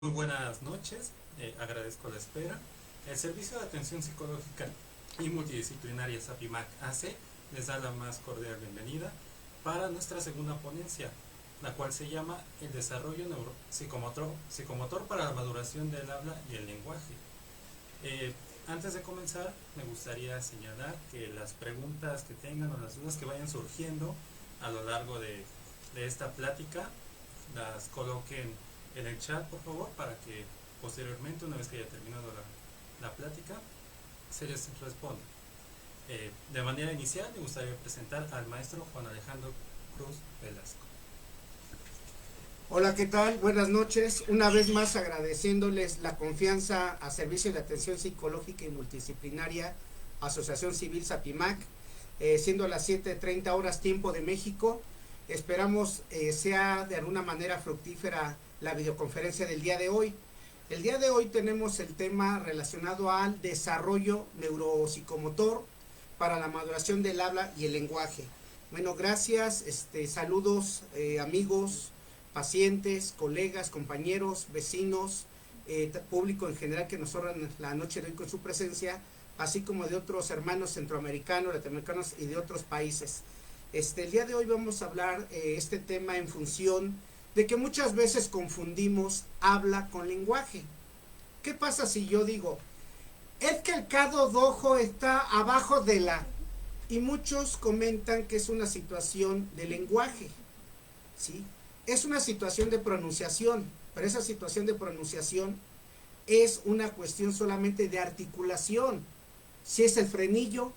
Muy buenas noches, agradezco la espera. El Servicio de Atención Psicológica y Multidisciplinaria SAPIMAC AC les da la más cordial bienvenida para nuestra segunda ponencia, la cual se llama El desarrollo psicomotor para la maduración del habla y el lenguaje. Eh, Antes de comenzar, me gustaría señalar que las preguntas que tengan o las dudas que vayan surgiendo a lo largo de esta plática las coloquen en el chat, por favor, para que posteriormente, una vez que haya terminado la plática, se les responda. De manera inicial, me gustaría presentar al maestro Juan Alejandro Cruz Velasco. Hola, ¿qué tal? Buenas noches. Una vez más agradeciéndoles la confianza a Servicio de Atención Psicológica y Multidisciplinaria, Asociación Civil SAPIMAC, siendo las 7:30 horas tiempo de México. Esperamos sea de alguna manera fructífera la videoconferencia del día de hoy. El día de hoy tenemos el tema relacionado al desarrollo neuropsicomotor para la maduración del habla y el lenguaje. Bueno, gracias, saludos amigos, pacientes, colegas, compañeros, vecinos, público en general que nos honran la noche de hoy con su presencia, así como de otros hermanos centroamericanos, latinoamericanos y de otros países. El día de hoy vamos a hablar este tema en función de que muchas veces confundimos habla con lenguaje. ¿Qué pasa si yo digo, es que el cado dojo está abajo de la... Y muchos comentan que es una situación de lenguaje, ¿sí? Es una situación de pronunciación, pero esa situación de pronunciación es una cuestión solamente de articulación. Si es el frenillo,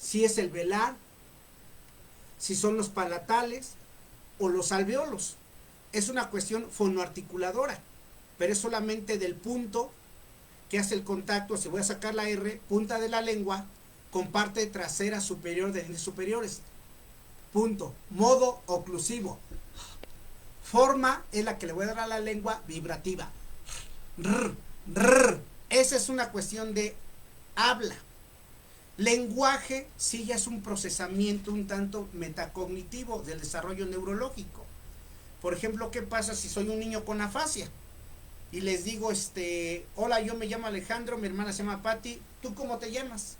si es el velar, si son los palatales o los alveolos. Es una cuestión fonoarticuladora, pero es solamente del punto que hace el contacto. Si voy a sacar la R, punta de la lengua con parte trasera superior de dientes superiores. Punto. Modo oclusivo. Forma es la que le voy a dar a la lengua vibrativa. Rr, rr. Esa es una cuestión de habla. Lenguaje sí ya es un procesamiento un tanto metacognitivo del desarrollo neurológico. Por ejemplo, ¿qué pasa si soy un niño con afasia? Y les digo, hola, yo me llamo Alejandro, mi hermana se llama Patti, ¿tú cómo te llamas?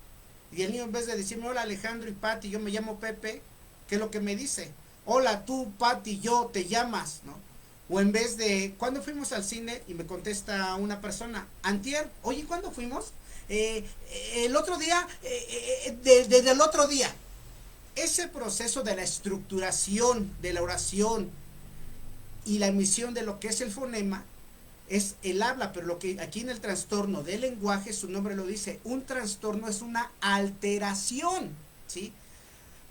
Y el niño, en vez de decirme hola Alejandro y Patti, yo me llamo Pepe, ¿qué es lo que me dice? Hola, tú, Patti, yo, te llamas, ¿no? O en vez de, ¿cuándo fuimos al cine? Y me contesta una persona, antier, oye, ¿cuándo fuimos? El otro día, desde el otro día. Ese proceso de la estructuración de la oración y la emisión de lo que es el fonema es el habla, pero lo que aquí en el trastorno del lenguaje, su nombre lo dice, un trastorno es una alteración, ¿sí?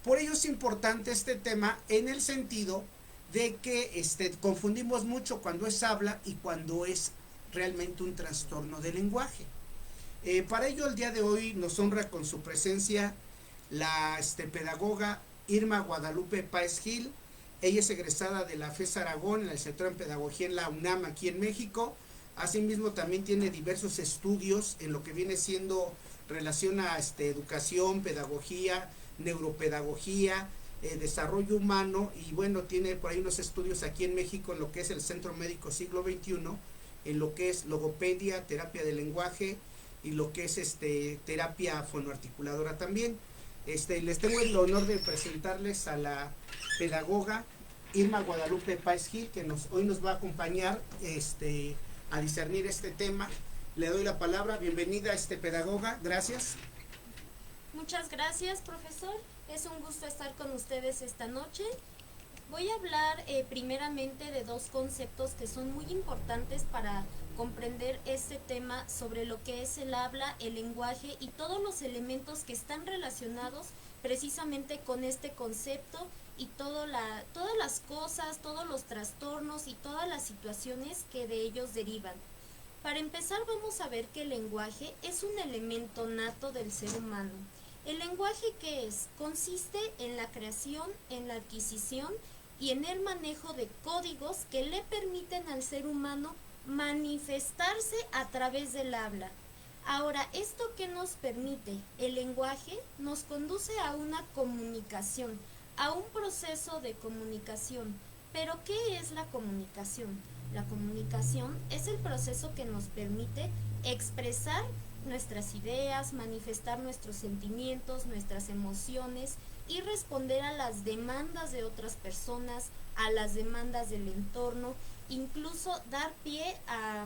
Por ello es importante este tema en el sentido de que confundimos mucho cuando es habla y cuando es realmente un trastorno del lenguaje. Para ello el día de hoy nos honra con su presencia la pedagoga Irma Guadalupe Páez Gil. Ella es egresada de la FES Aragón en el sector en pedagogía en la UNAM aquí en México. Asimismo también tiene diversos estudios en lo que viene siendo relación a educación, pedagogía, neuropedagogía, desarrollo humano, y bueno, tiene por ahí unos estudios aquí en México en lo que es el Centro Médico Siglo XXI, en lo que es logopedia, terapia de lenguaje y lo que es terapia fonoarticuladora también. Les tengo el honor de presentarles a la pedagoga Irma Guadalupe Páez Gil, que hoy nos va a acompañar a discernir este tema. Le doy la palabra. Bienvenida, pedagoga. Gracias. Muchas gracias, profesor. Es un gusto estar con ustedes esta noche. Voy a hablar primeramente de dos conceptos que son muy importantes para comprender este tema sobre lo que es el habla, el lenguaje y todos los elementos que están relacionados precisamente con este concepto y todas las cosas, todos los trastornos y todas las situaciones que de ellos derivan. Para empezar, vamos a ver que el lenguaje es un elemento nato del ser humano. ¿El lenguaje qué es? Consiste en la creación, en la adquisición y en el manejo de códigos que le permiten al ser humano manifestarse a través del habla. Ahora, ¿esto qué nos permite? El lenguaje nos conduce a una comunicación, a un proceso de comunicación. ¿Pero qué es la comunicación? La comunicación es el proceso que nos permite expresar nuestras ideas, manifestar nuestros sentimientos, nuestras emociones y responder a las demandas de otras personas, a las demandas del entorno, incluso dar pie a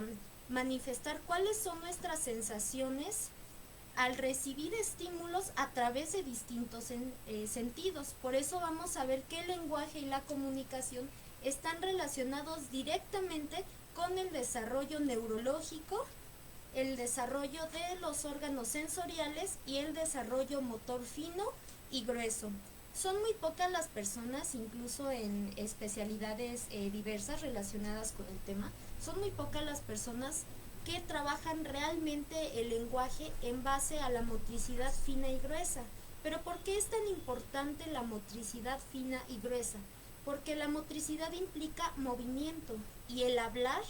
manifestar cuáles son nuestras sensaciones al recibir estímulos a través de distintos sentidos. Por eso vamos a ver que el lenguaje y la comunicación están relacionados directamente con el desarrollo neurológico, el desarrollo de los órganos sensoriales y el desarrollo motor fino y grueso. Son muy pocas las personas, incluso en especialidades diversas relacionadas con el tema, son muy pocas las personas que trabajan realmente el lenguaje en base a la motricidad fina y gruesa. Pero ¿por qué es tan importante la motricidad fina y gruesa? Porque la motricidad implica movimiento y el hablar,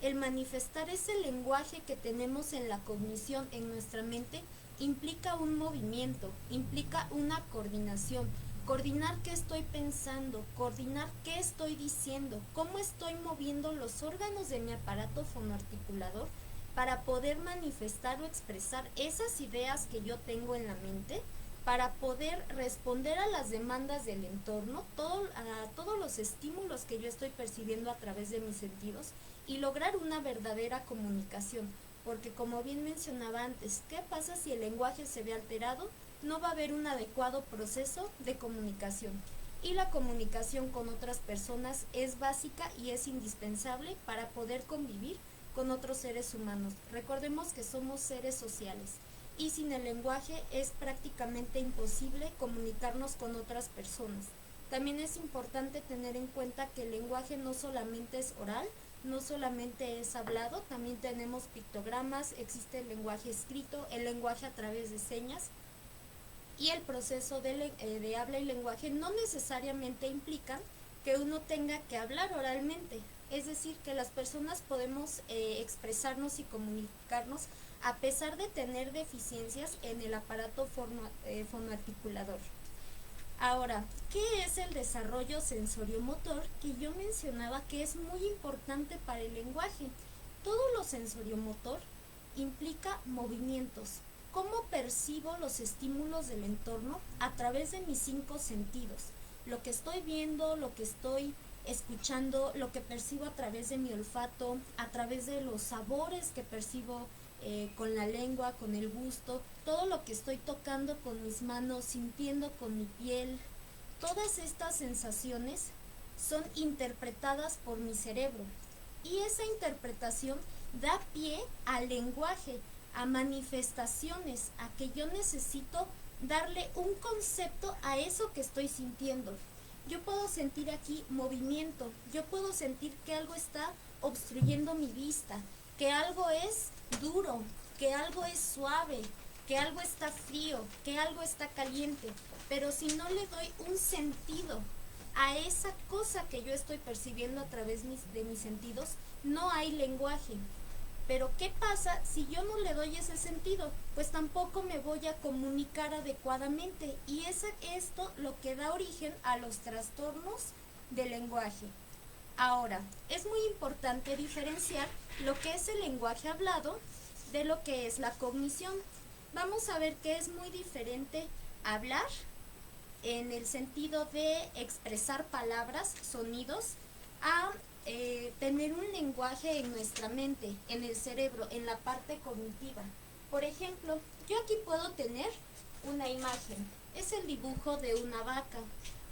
el manifestar ese lenguaje que tenemos en la cognición, en nuestra mente, implica un movimiento, implica una coordinación. Coordinar qué estoy pensando, coordinar qué estoy diciendo, cómo estoy moviendo los órganos de mi aparato fonoarticulador para poder manifestar o expresar esas ideas que yo tengo en la mente, para poder responder a las demandas del entorno, a todos los estímulos que yo estoy percibiendo a través de mis sentidos y lograr una verdadera comunicación. Porque como bien mencionaba antes, ¿qué pasa si el lenguaje se ve alterado? No va a haber un adecuado proceso de comunicación. Y la comunicación con otras personas es básica y es indispensable para poder convivir con otros seres humanos. Recordemos que somos seres sociales y sin el lenguaje es prácticamente imposible comunicarnos con otras personas. También es importante tener en cuenta que el lenguaje no solamente es oral, no solamente es hablado, también tenemos pictogramas, existe el lenguaje escrito, el lenguaje a través de señas, y el proceso de habla y lenguaje no necesariamente implican que uno tenga que hablar oralmente, es decir, que las personas podemos expresarnos y comunicarnos a pesar de tener deficiencias en el aparato fonoarticulador. Ahora, ¿qué es el desarrollo sensoriomotor que yo mencionaba que es muy importante para el lenguaje? Todo lo sensoriomotor implica movimientos. ¿Cómo percibo los estímulos del entorno? A través de mis 5 sentidos. Lo que estoy viendo, lo que estoy escuchando, lo que percibo a través de mi olfato, a través de los sabores que percibo con la lengua, con el gusto, todo lo que estoy tocando con mis manos, sintiendo con mi piel. Todas estas sensaciones son interpretadas por mi cerebro y esa interpretación da pie al lenguaje, a manifestaciones, a que yo necesito darle un concepto a eso que estoy sintiendo. Yo puedo sentir aquí movimiento, yo puedo sentir que algo está obstruyendo mi vista, que algo es duro, que algo es suave, que algo está frío, que algo está caliente, pero si no le doy un sentido a esa cosa que yo estoy percibiendo a través de mis sentidos, no hay lenguaje. Pero ¿qué pasa si yo no le doy ese sentido? Pues tampoco me voy a comunicar adecuadamente y es esto lo que da origen a los trastornos del lenguaje. Ahora, es muy importante diferenciar lo que es el lenguaje hablado de lo que es la cognición. Vamos a ver que es muy diferente hablar en el sentido de expresar palabras, sonidos, a tener un lenguaje en nuestra mente, en el cerebro, en la parte cognitiva. Por ejemplo, yo aquí puedo tener una imagen, es el dibujo de una vaca.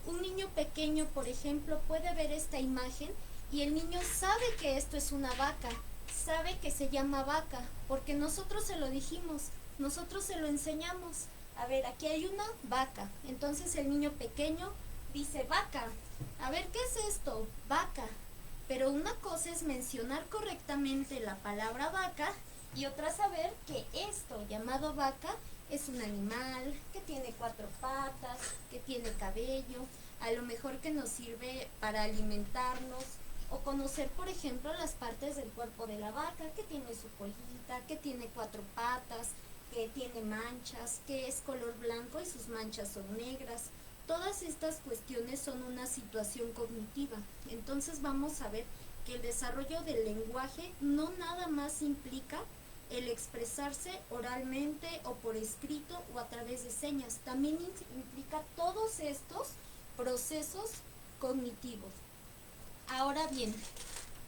Un niño pequeño, por ejemplo, puede ver esta imagen y el niño sabe que esto es una vaca, sabe que se llama vaca, porque nosotros se lo dijimos, nosotros se lo enseñamos. A ver, aquí hay una vaca, entonces el niño pequeño dice vaca. A ver, ¿qué es esto? Vaca. Pero una cosa es mencionar correctamente la palabra vaca y otra saber que esto llamado vaca es un animal que tiene 4 patas, que tiene cabello, a lo mejor que nos sirve para alimentarnos o conocer, por ejemplo, las partes del cuerpo de la vaca, que tiene su colita, que tiene 4 patas, que tiene manchas, que es color blanco y sus manchas son negras. Todas estas cuestiones son una situación cognitiva. Entonces vamos a ver que el desarrollo del lenguaje no nada más implica el expresarse oralmente o por escrito o a través de señas, también implica todos estos procesos cognitivos. Ahora bien,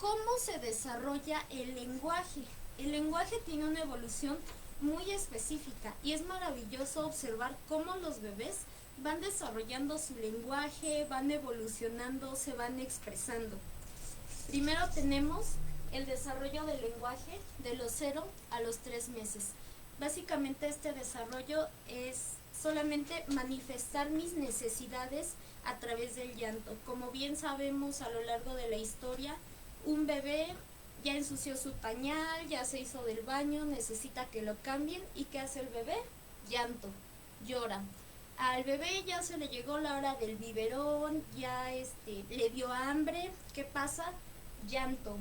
¿cómo se desarrolla el lenguaje? El lenguaje tiene una evolución muy específica y es maravilloso observar cómo los bebés van desarrollando su lenguaje, van evolucionando, se van expresando. Primero tenemos el desarrollo del lenguaje de los 0 a los 3 meses. Básicamente este desarrollo es solamente manifestar mis necesidades a través del llanto. Como bien sabemos a lo largo de la historia, un bebé ya ensució su pañal, ya se hizo del baño, necesita que lo cambien. ¿Y qué hace el bebé? Llanto, llora. Al bebé ya se le llegó la hora del biberón, ya le dio hambre, ¿qué pasa? Llanto.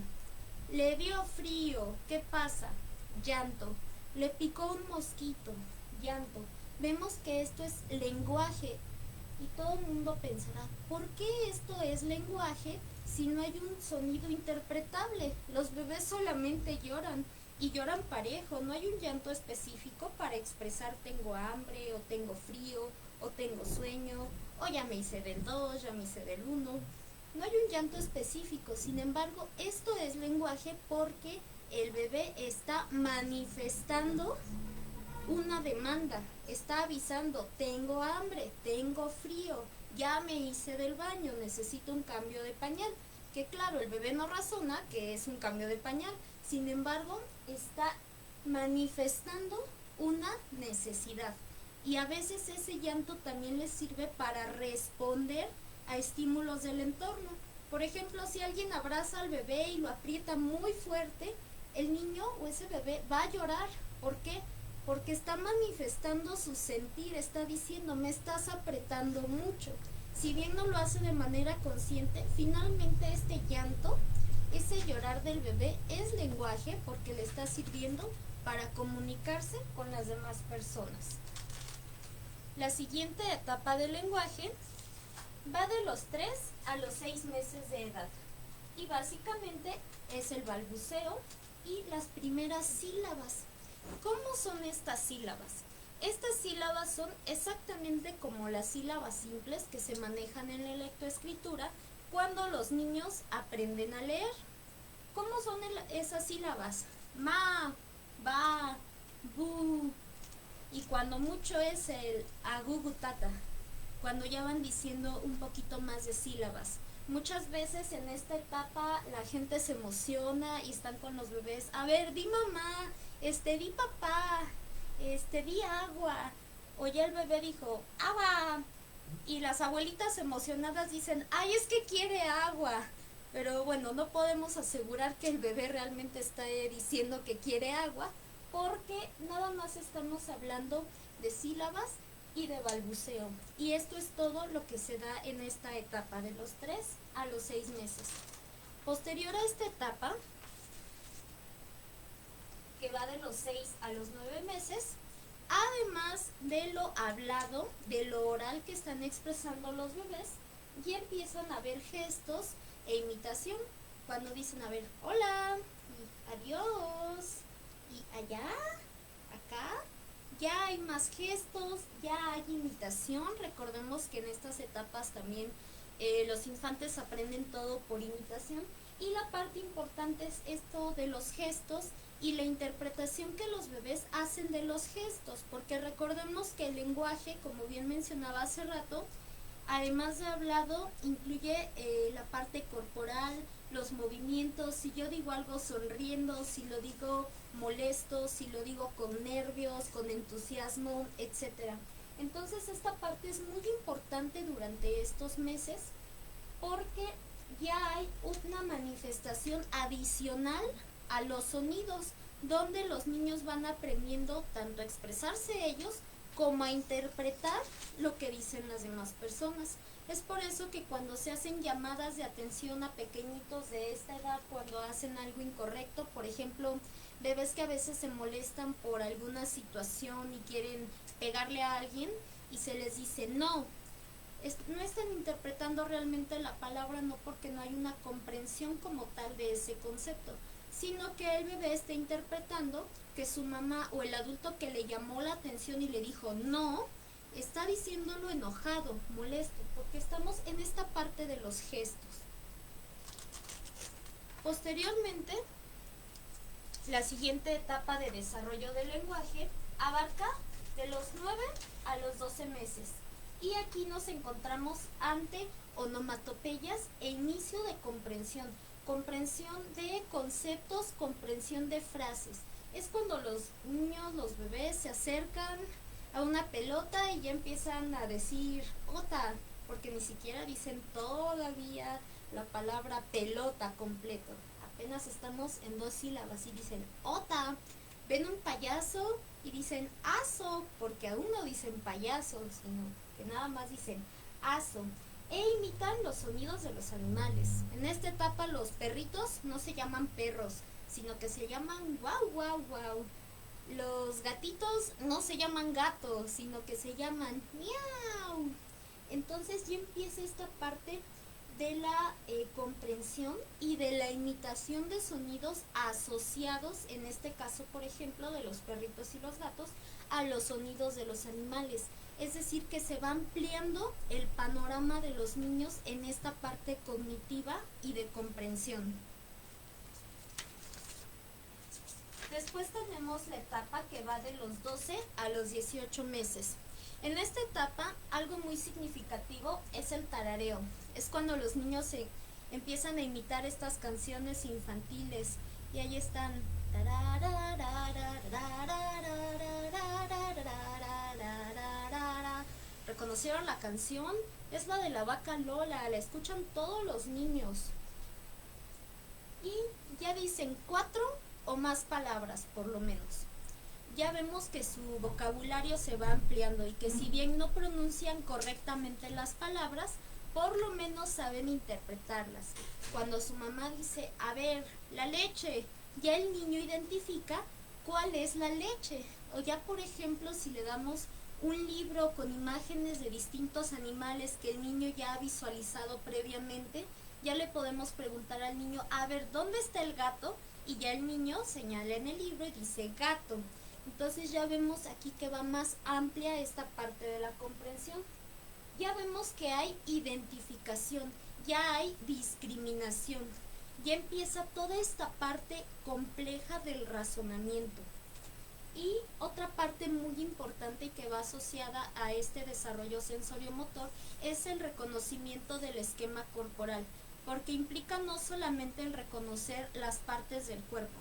Le dio frío, ¿qué pasa? Llanto. Le picó un mosquito, llanto. Vemos que esto es lenguaje y todo el mundo pensará, ¿por qué esto es lenguaje si no hay un sonido interpretable? Los bebés solamente lloran y lloran parejo, no hay un llanto específico para expresar tengo hambre o tengo frío o tengo sueño o ya me hice del 2, ya me hice del 1. No hay un llanto específico, sin embargo, esto es lenguaje porque el bebé está manifestando una demanda, está avisando, tengo hambre, tengo frío, ya me hice del baño, necesito un cambio de pañal. Que claro, el bebé no razona que es un cambio de pañal, sin embargo, está manifestando una necesidad. Y a veces ese llanto también les sirve para responder a estímulos del entorno. Por ejemplo, si alguien abraza al bebé y lo aprieta muy fuerte, el niño o ese bebé va a llorar. ¿Por qué? Porque está manifestando su sentir, está diciendo, me estás apretando mucho. Si bien no lo hace de manera consciente, finalmente este llanto, ese llorar del bebé es lenguaje porque le está sirviendo para comunicarse con las demás personas. La siguiente etapa del lenguaje va de los 3 a los 6 meses de edad y básicamente es el balbuceo y las primeras sílabas. ¿Cómo son estas sílabas? Estas sílabas son exactamente como las sílabas simples que se manejan en la lectoescritura cuando los niños aprenden a leer. ¿Cómo son esas sílabas? Ma, ba, bu, y cuando mucho es el agugutata, cuando ya van diciendo un poquito más de sílabas. Muchas veces en esta etapa la gente se emociona y están con los bebés. A ver, di mamá, di papá, di agua. O ya el bebé dijo, agua. Y las abuelitas emocionadas dicen, ay, es que quiere agua. Pero bueno, no podemos asegurar que el bebé realmente está diciendo que quiere agua, porque nada más estamos hablando de sílabas y de balbuceo. Y esto es todo lo que se da en esta etapa, de los 3 a los 6 meses. Posterior a esta etapa, que va de los 6 a los 9 meses, además de lo hablado, de lo oral que están expresando los bebés, ya empiezan a haber gestos e imitación. Cuando dicen, a ver, hola, y adiós, y allá, acá, ya hay más gestos, ya hay imitación. Recordemos que en estas etapas también los infantes aprenden todo por imitación. Y la parte importante es esto de los gestos y la interpretación que los bebés hacen de los gestos, porque recordemos que el lenguaje, como bien mencionaba hace rato, además de hablado, incluye la parte corporal, los movimientos. Si yo digo algo sonriendo, si lo digo molesto, si lo digo con nervios, con entusiasmo, etcétera. Entonces esta parte es muy importante durante estos meses porque ya hay una manifestación adicional a los sonidos, donde los niños van aprendiendo tanto a expresarse ellos como a interpretar lo que dicen las demás personas. Es por eso que cuando se hacen llamadas de atención a pequeñitos de esta edad, cuando hacen algo incorrecto, por ejemplo, bebés que a veces se molestan por alguna situación y quieren pegarle a alguien y se les dice no, no están interpretando realmente la palabra, no porque no hay una comprensión como tal de ese concepto, sino que el bebé está interpretando que su mamá o el adulto que le llamó la atención y le dijo no, está diciéndolo enojado, molesto, porque estamos en esta parte de los gestos. Posteriormente, la siguiente etapa de desarrollo del lenguaje abarca de los 9 a los 12 meses. Y aquí nos encontramos ante onomatopeyas e inicio de comprensión. Comprensión de conceptos, comprensión de frases. Es cuando los niños, los bebés se acercan a una pelota y ya empiezan a decir ota, porque ni siquiera dicen todavía la palabra pelota completo. Apenas estamos en 2 sílabas y dicen ota. Ven un payaso y dicen aso, porque aún no dicen payaso, sino que nada más dicen aso. E imitan los sonidos de los animales. En esta etapa los perritos no se llaman perros, sino que se llaman guau, guau, guau. Los gatitos no se llaman gatos, sino que se llaman miau. Entonces ya empieza esta parte de la comprensión y de la imitación de sonidos asociados, en este caso, por ejemplo, de los perritos y los gatos, a los sonidos de los animales. Es decir, que se va ampliando el panorama de los niños en esta parte cognitiva y de comprensión. Después tenemos la etapa que va de los 12 a los 18 meses. En esta etapa, algo muy significativo es el tarareo. Es cuando los niños se empiezan a imitar estas canciones infantiles y ahí están. ¿Reconocieron la canción? Es la de la vaca Lola, la escuchan todos los niños. Y ya dicen 4 o más palabras, por lo menos. Ya vemos que su vocabulario se va ampliando y que si bien no pronuncian correctamente las palabras, por lo menos saben interpretarlas. Cuando su mamá dice, a ver, la leche, ya el niño identifica cuál es la leche. O ya, por ejemplo, si le damos un libro con imágenes de distintos animales que el niño ya ha visualizado previamente, ya le podemos preguntar al niño, a ver, ¿dónde está el gato? Y ya el niño señala en el libro y dice gato. Entonces ya vemos aquí que va más amplia esta parte de la comprensión. Ya vemos que hay identificación, ya hay discriminación, ya empieza toda esta parte compleja del razonamiento. Y otra parte muy importante y que va asociada a este desarrollo sensoriomotor es el reconocimiento del esquema corporal, porque implica no solamente el reconocer las partes del cuerpo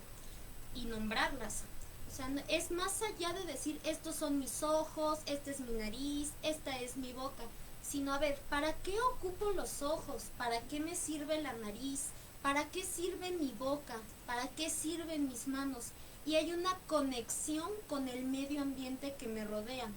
y nombrarlas. O sea, es más allá de decir, estos son mis ojos, esta es mi nariz, esta es mi boca, sino a ver, ¿para qué ocupo los ojos? ¿Para qué me sirve la nariz? ¿Para qué sirve mi boca? ¿Para qué sirven mis manos? Y hay una conexión con el medio ambiente que me rodea.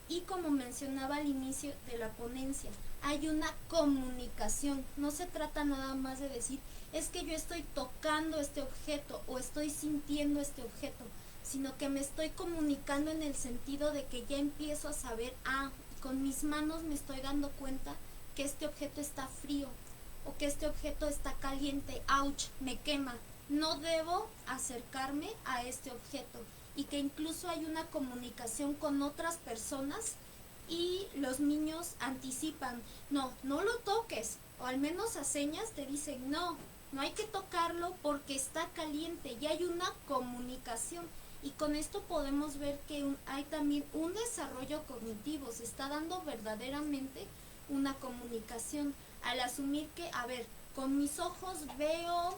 Y como mencionaba al inicio de la ponencia, hay una comunicación. No se trata nada más de decir, es que yo estoy tocando este objeto o estoy sintiendo este objeto, sino que me estoy comunicando en el sentido de que ya empiezo a saber, con mis manos me estoy dando cuenta que este objeto está frío o que este objeto está caliente, ouch, me quema, no debo acercarme a este objeto, y que incluso hay una comunicación con otras personas y los niños anticipan, no lo toques, o al menos a señas te dicen, no hay que tocarlo porque está caliente, y hay una comunicación. Y con esto podemos ver que hay también un desarrollo cognitivo, se está dando verdaderamente una comunicación, al asumir que, a ver, con mis ojos veo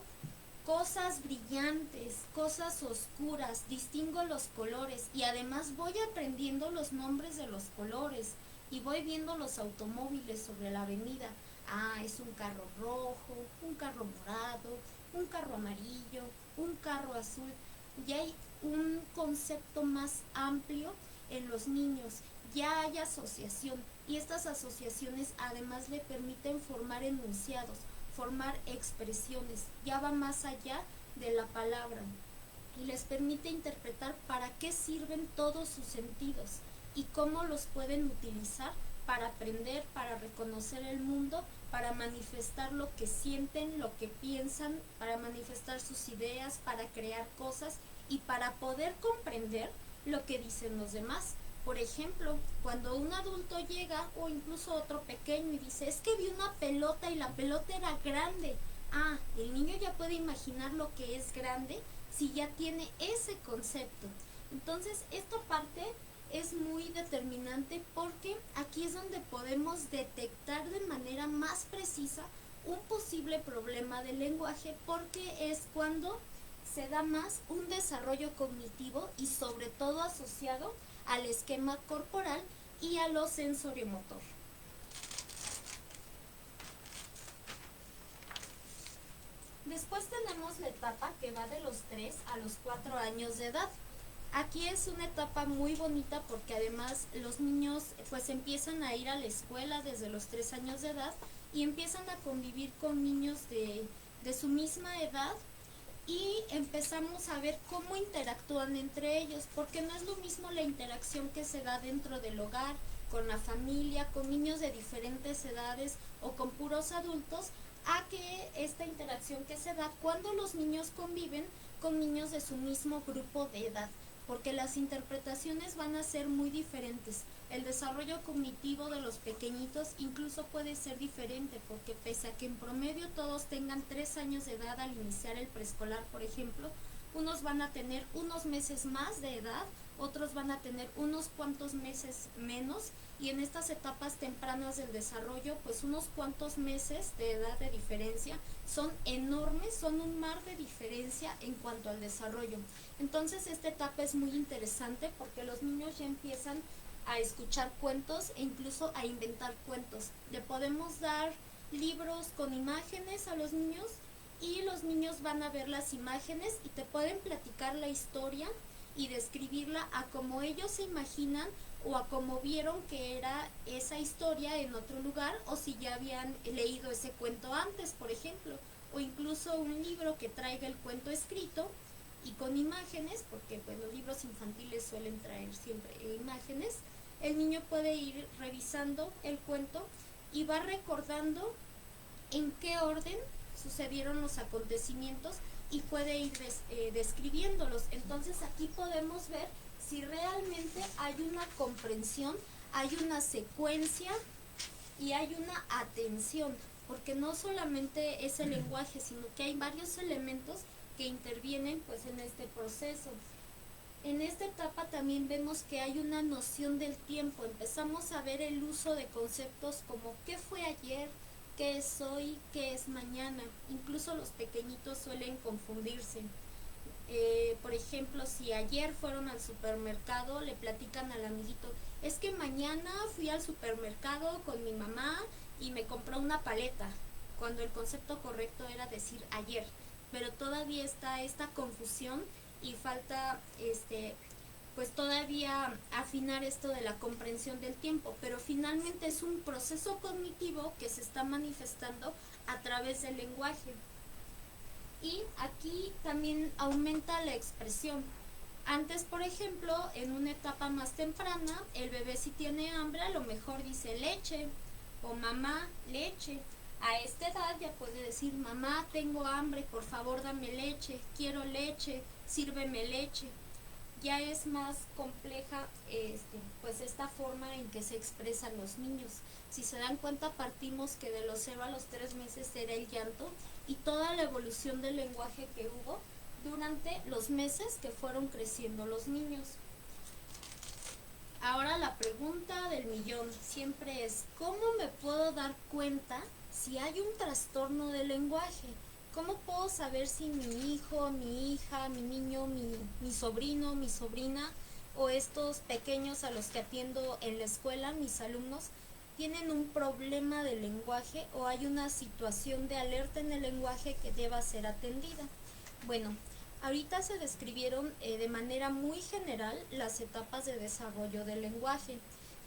cosas brillantes, cosas oscuras, distingo los colores y además voy aprendiendo los nombres de los colores y voy viendo los automóviles sobre la avenida. Es un carro rojo, un carro morado, un carro amarillo, un carro azul. Ya hay un concepto más amplio en los niños, ya hay asociación, y estas asociaciones además le permiten formar enunciados, formar expresiones, ya va más allá de la palabra y les permite interpretar para qué sirven todos sus sentidos y cómo los pueden utilizar para aprender, para reconocer el mundo, para manifestar lo que sienten, lo que piensan, para manifestar sus ideas, para crear cosas y para poder comprender lo que dicen los demás. Por ejemplo, cuando un adulto llega o incluso otro pequeño y dice, es que vi una pelota y la pelota era grande. Ah, el niño ya puede imaginar lo que es grande si ya tiene ese concepto. Entonces, esta parte es muy determinante porque aquí es donde podemos detectar de manera más precisa un posible problema del lenguaje, porque es cuando se da más un desarrollo cognitivo y sobre todo asociado al esquema corporal y a lo sensoriomotor. Después tenemos la etapa que va de los 3 a los 4 años de edad. Aquí es una etapa muy bonita porque además los niños pues empiezan a ir a la escuela desde los 3 años de edad y empiezan a convivir con niños de su misma edad y empezamos a ver cómo interactúan entre ellos, porque no es lo mismo la interacción que se da dentro del hogar, con la familia, con niños de diferentes edades o con puros adultos, a que esta interacción que se da cuando los niños conviven con niños de su mismo grupo de edad, porque las interpretaciones van a ser muy diferentes. El desarrollo cognitivo de los pequeñitos incluso puede ser diferente, porque pese a que en promedio todos tengan 3 años de edad al iniciar el preescolar, por ejemplo, unos van a tener unos meses más de edad, otros van a tener unos cuantos meses menos, y en estas etapas tempranas del desarrollo, pues unos cuantos meses de edad de diferencia son enormes, son un mar de diferencia en cuanto al desarrollo. Entonces esta etapa es muy interesante porque los niños ya empiezan a escuchar cuentos e incluso a inventar cuentos. Le podemos dar libros con imágenes a los niños y los niños van a ver las imágenes y te pueden platicar la historia y describirla a como ellos se imaginan o a como vieron que era esa historia en otro lugar, o si ya habían leído ese cuento antes, por ejemplo, o incluso un libro que traiga el cuento escrito y con imágenes, porque pues los libros infantiles suelen traer siempre imágenes. El niño puede ir revisando el cuento y va recordando en qué orden sucedieron los acontecimientos y puede ir describiéndolos. Entonces aquí podemos ver si realmente hay una comprensión, hay una secuencia y hay una atención, porque no solamente es el lenguaje, sino que hay varios elementos que intervienen pues en este proceso. En esta etapa también vemos que hay una noción del tiempo. Empezamos a ver el uso de conceptos como qué fue ayer, qué es hoy, qué es mañana. Incluso los pequeñitos suelen confundirse. Por ejemplo, si ayer fueron al supermercado, le platican al amiguito, es que mañana fui al supermercado con mi mamá y me compró una paleta, cuando el concepto correcto era decir ayer, pero todavía está esta confusión y falta pues todavía afinar esto de la comprensión del tiempo, pero finalmente es un proceso cognitivo que se está manifestando a través del lenguaje. Y aquí también aumenta la expresión. Antes, por ejemplo, en una etapa más temprana, el bebé si tiene hambre a lo mejor dice leche o mamá, leche. A esta edad ya puede decir mamá, tengo hambre, por favor dame leche, quiero leche, sírveme leche. Ya es más compleja pues esta forma en que se expresan los niños. Si se dan cuenta, partimos que de los 0 a los 3 meses era el llanto y toda la evolución del lenguaje que hubo durante los meses que fueron creciendo los niños. Ahora la pregunta del millón siempre es, ¿cómo me puedo dar cuenta si hay un trastorno del lenguaje? ¿Cómo puedo saber si mi hijo, mi hija, mi niño, mi sobrino, mi sobrina o estos pequeños a los que atiendo en la escuela, mis alumnos, tienen un problema de lenguaje o hay una situación de alerta en el lenguaje que deba ser atendida? Bueno, ahorita se describieron de manera muy general las etapas de desarrollo del lenguaje.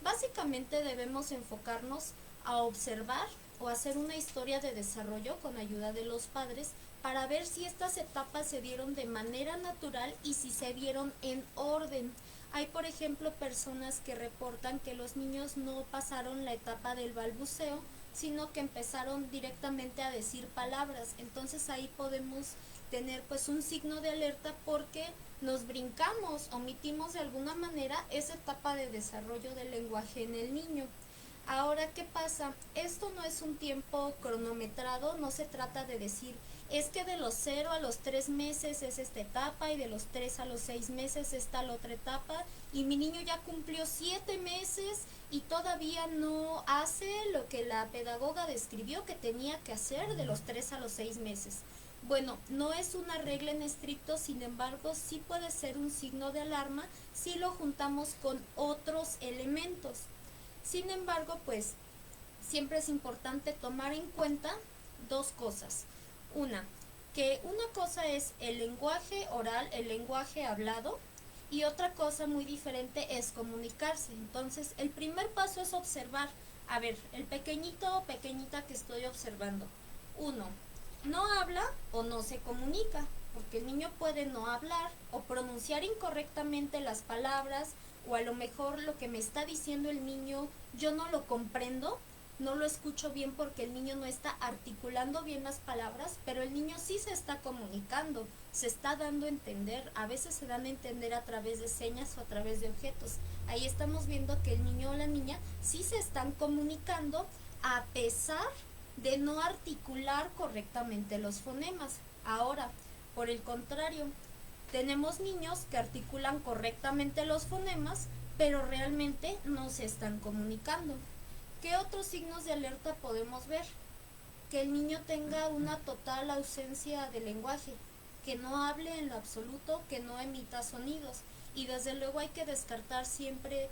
Básicamente debemos enfocarnos a observar o hacer una historia de desarrollo con ayuda de los padres para ver si estas etapas se dieron de manera natural y si se dieron en orden. Hay, por ejemplo, personas que reportan que los niños no pasaron la etapa del balbuceo, sino que empezaron directamente a decir palabras. Entonces ahí podemos tener pues un signo de alerta porque nos brincamos, omitimos de alguna manera esa etapa de desarrollo del lenguaje en el niño. Ahora, ¿qué pasa? Esto no es un tiempo cronometrado, no se trata de decir, es que de los 0 a los 3 meses es esta etapa y de los 3 a los 6 meses está la otra etapa y mi niño ya cumplió 7 meses y todavía no hace lo que la pedagoga describió que tenía que hacer de los 3 a los 6 meses. Bueno, no es una regla en estricto, sin embargo, sí puede ser un signo de alarma si lo juntamos con otros elementos. Sin embargo, pues siempre es importante tomar en cuenta dos cosas. Que una cosa es el lenguaje oral, el lenguaje hablado, y otra cosa muy diferente es comunicarse. Entonces, el primer paso es observar. A ver, el pequeñito o pequeñita que estoy observando. 1. No habla o no se comunica, porque el niño puede no hablar o pronunciar incorrectamente las palabras, o a lo mejor lo que me está diciendo el niño yo no lo comprendo, no lo escucho bien porque el niño no está articulando bien las palabras, pero el niño sí se está comunicando, se está dando a entender, a veces se dan a entender a través de señas o a través de objetos. Ahí estamos viendo que el niño o la niña sí se están comunicando a pesar de no articular correctamente los fonemas. Ahora, por el contrario, tenemos niños que articulan correctamente los fonemas, pero realmente no se están comunicando. ¿Qué otros signos de alerta podemos ver? Que el niño tenga una total ausencia de lenguaje, que no hable en lo absoluto, que no emita sonidos. Y desde luego hay que descartar siempre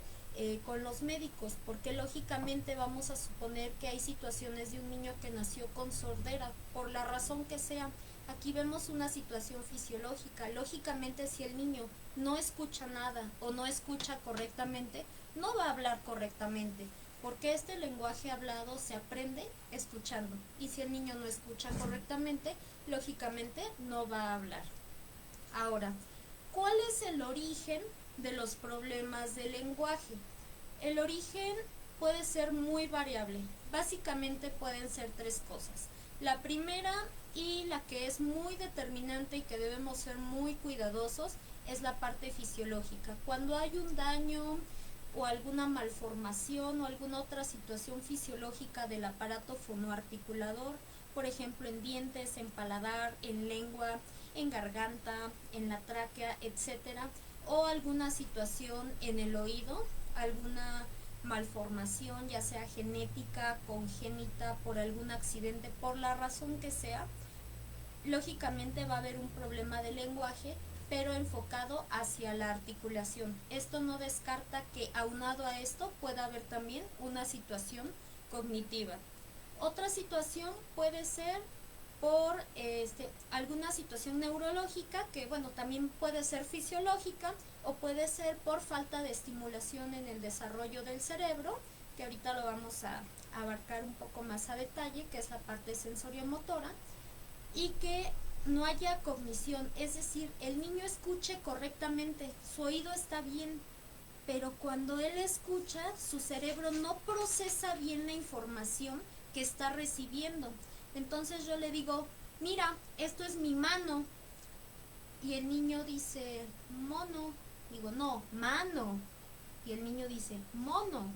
con los médicos, porque lógicamente vamos a suponer que hay situaciones de un niño que nació con sordera, por la razón que sea. Aquí vemos una situación fisiológica. Lógicamente, si el niño no escucha nada o no escucha correctamente, no va a hablar correctamente, porque este lenguaje hablado se aprende escuchando. Y si el niño no escucha correctamente, lógicamente no va a hablar. Ahora, ¿cuál es el origen de los problemas del lenguaje? El origen puede ser muy variable. Básicamente pueden ser tres cosas. La primera y la que es muy determinante y que debemos ser muy cuidadosos es la parte fisiológica. Cuando hay un daño o alguna malformación o alguna otra situación fisiológica del aparato fonoarticulador, por ejemplo en dientes, en paladar, en lengua, en garganta, en la tráquea, etcétera, o alguna situación en el oído, alguna malformación, ya sea genética, congénita, por algún accidente, por la razón que sea, lógicamente va a haber un problema de lenguaje, pero enfocado hacia la articulación. Esto no descarta que aunado a esto pueda haber también una situación cognitiva. Otra situación puede ser por alguna situación neurológica, que bueno, también puede ser fisiológica, o puede ser por falta de estimulación en el desarrollo del cerebro, que ahorita lo vamos a abarcar un poco más a detalle, que es la parte sensoriomotora, y que no haya cognición, es decir, el niño escuche correctamente, su oído está bien, pero cuando él escucha, su cerebro no procesa bien la información que está recibiendo. Entonces yo le digo, mira, esto es mi mano, y el niño dice, mono. Digo, no, mano. Y el niño dice, mono.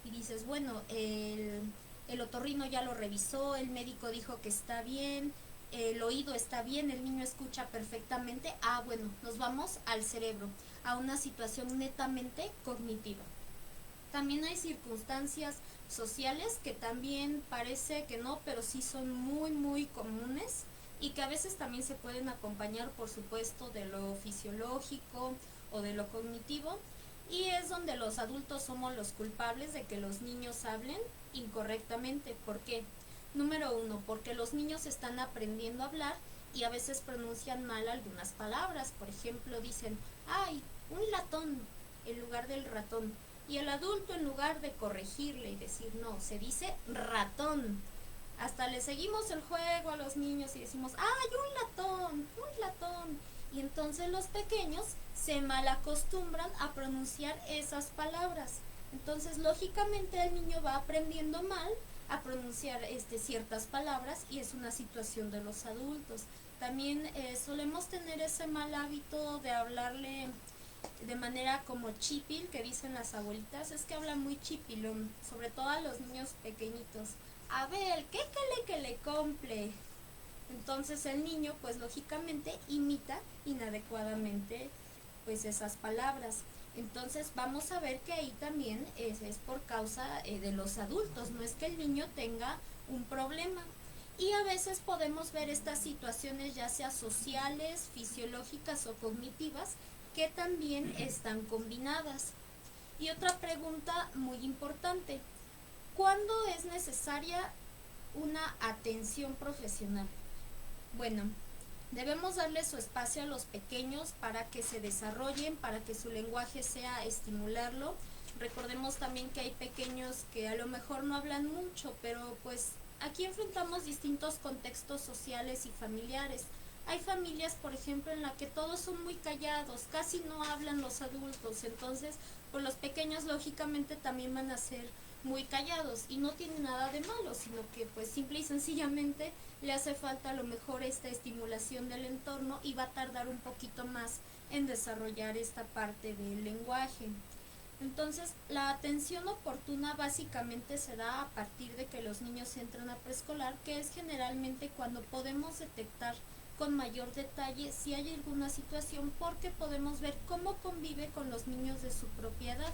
Y dices, bueno, el otorrino ya lo revisó, el médico dijo que está bien, el oído está bien, el niño escucha perfectamente. Ah, bueno, nos vamos al cerebro, a una situación netamente cognitiva. También hay circunstancias sociales que también parece que no, pero sí son muy, muy comunes y que a veces también se pueden acompañar, por supuesto, de lo fisiológico o de lo cognitivo, y es donde los adultos somos los culpables de que los niños hablen incorrectamente. ¿Por qué? Número 1, porque los niños están aprendiendo a hablar y a veces pronuncian mal algunas palabras. Por ejemplo, dicen, ay, un latón en lugar del ratón. Y el adulto, en lugar de corregirle y decir, no, se dice ratón. Hasta le seguimos el juego a los niños y decimos, ¡ay, un latón! ¡Un latón! Y entonces los pequeños se malacostumbran a pronunciar esas palabras. Entonces, lógicamente, el niño va aprendiendo mal a pronunciar ciertas palabras, y es una situación de los adultos. También solemos tener ese mal hábito de hablarle de manera como chipil, que dicen las abuelitas, es que hablan muy chipilón, sobre todo a los niños pequeñitos. A ver, ¿qué que le comple? Entonces el niño, pues lógicamente, imita inadecuadamente pues esas palabras. Entonces vamos a ver que ahí también es por causa de los adultos, no es que el niño tenga un problema. Y a veces podemos ver estas situaciones ya sea sociales, fisiológicas o cognitivas, que también están combinadas. Y otra pregunta muy importante, ¿cuándo es necesaria una atención profesional? Bueno, debemos darle su espacio a los pequeños para que se desarrollen, para que su lenguaje sea estimularlo. Recordemos también que hay pequeños que a lo mejor no hablan mucho, pero pues aquí enfrentamos distintos contextos sociales y familiares. Hay familias, por ejemplo, en las que todos son muy callados, casi no hablan los adultos, entonces pues los pequeños lógicamente también van a ser muy callados, y no tiene nada de malo, sino que pues simple y sencillamente le hace falta a lo mejor esta estimulación del entorno, y va a tardar un poquito más en desarrollar esta parte del lenguaje. Entonces, la atención oportuna básicamente se da a partir de que los niños entran a preescolar, que es generalmente cuando podemos detectar con mayor detalle si hay alguna situación, porque podemos ver cómo convive con los niños de su propia edad.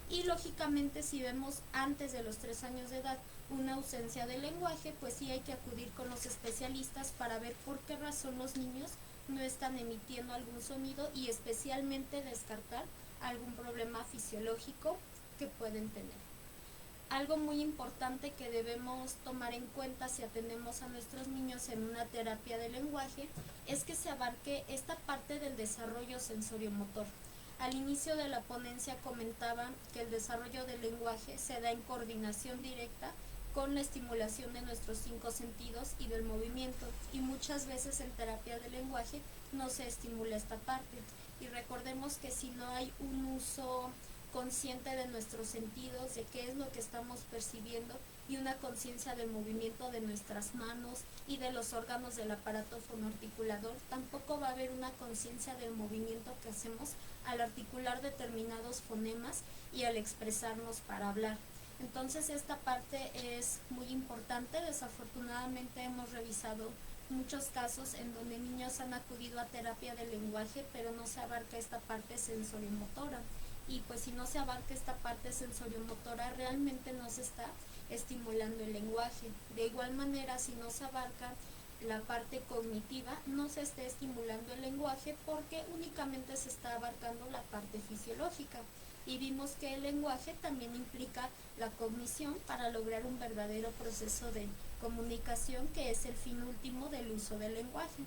Y lógicamente, si vemos antes de los 3 años de edad una ausencia de lenguaje, pues sí hay que acudir con los especialistas para ver por qué razón los niños no están emitiendo algún sonido, y especialmente descartar algún problema fisiológico que pueden tener. Algo muy importante que debemos tomar en cuenta si atendemos a nuestros niños en una terapia de lenguaje es que se abarque esta parte del desarrollo sensoriomotor. Al inicio de la ponencia comentaba que el desarrollo del lenguaje se da en coordinación directa con la estimulación de nuestros 5 sentidos y del movimiento, y muchas veces en terapia de lenguaje no se estimula esta parte. Y recordemos que si no hay un uso consciente de nuestros sentidos, de qué es lo que estamos percibiendo, y una conciencia del movimiento de nuestras manos y de los órganos del aparato fonoarticulador, tampoco va a haber una conciencia del movimiento que hacemos al articular determinados fonemas y al expresarnos para hablar. Entonces esta parte es muy importante. Desafortunadamente hemos revisado muchos casos en donde niños han acudido a terapia de lenguaje, pero no se abarca esta parte sensoriomotora. Y pues si no se abarca esta parte sensoriomotora, realmente no se está estimulando el lenguaje. De igual manera, si no se abarca la parte cognitiva, no se está estimulando el lenguaje, porque únicamente se está abarcando la parte fisiológica. Y vimos que el lenguaje también implica la cognición para lograr un verdadero proceso de comunicación, que es el fin último del uso del lenguaje.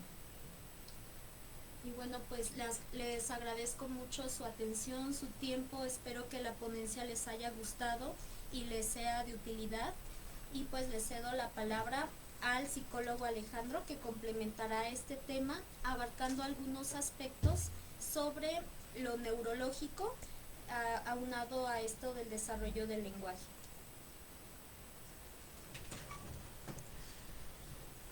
Y bueno, pues les agradezco mucho su atención, su tiempo. Espero que la ponencia les haya gustado y les sea de utilidad. Y pues les cedo la palabra al psicólogo Alejandro, que complementará este tema abarcando algunos aspectos sobre lo neurológico, aunado a esto del desarrollo del lenguaje.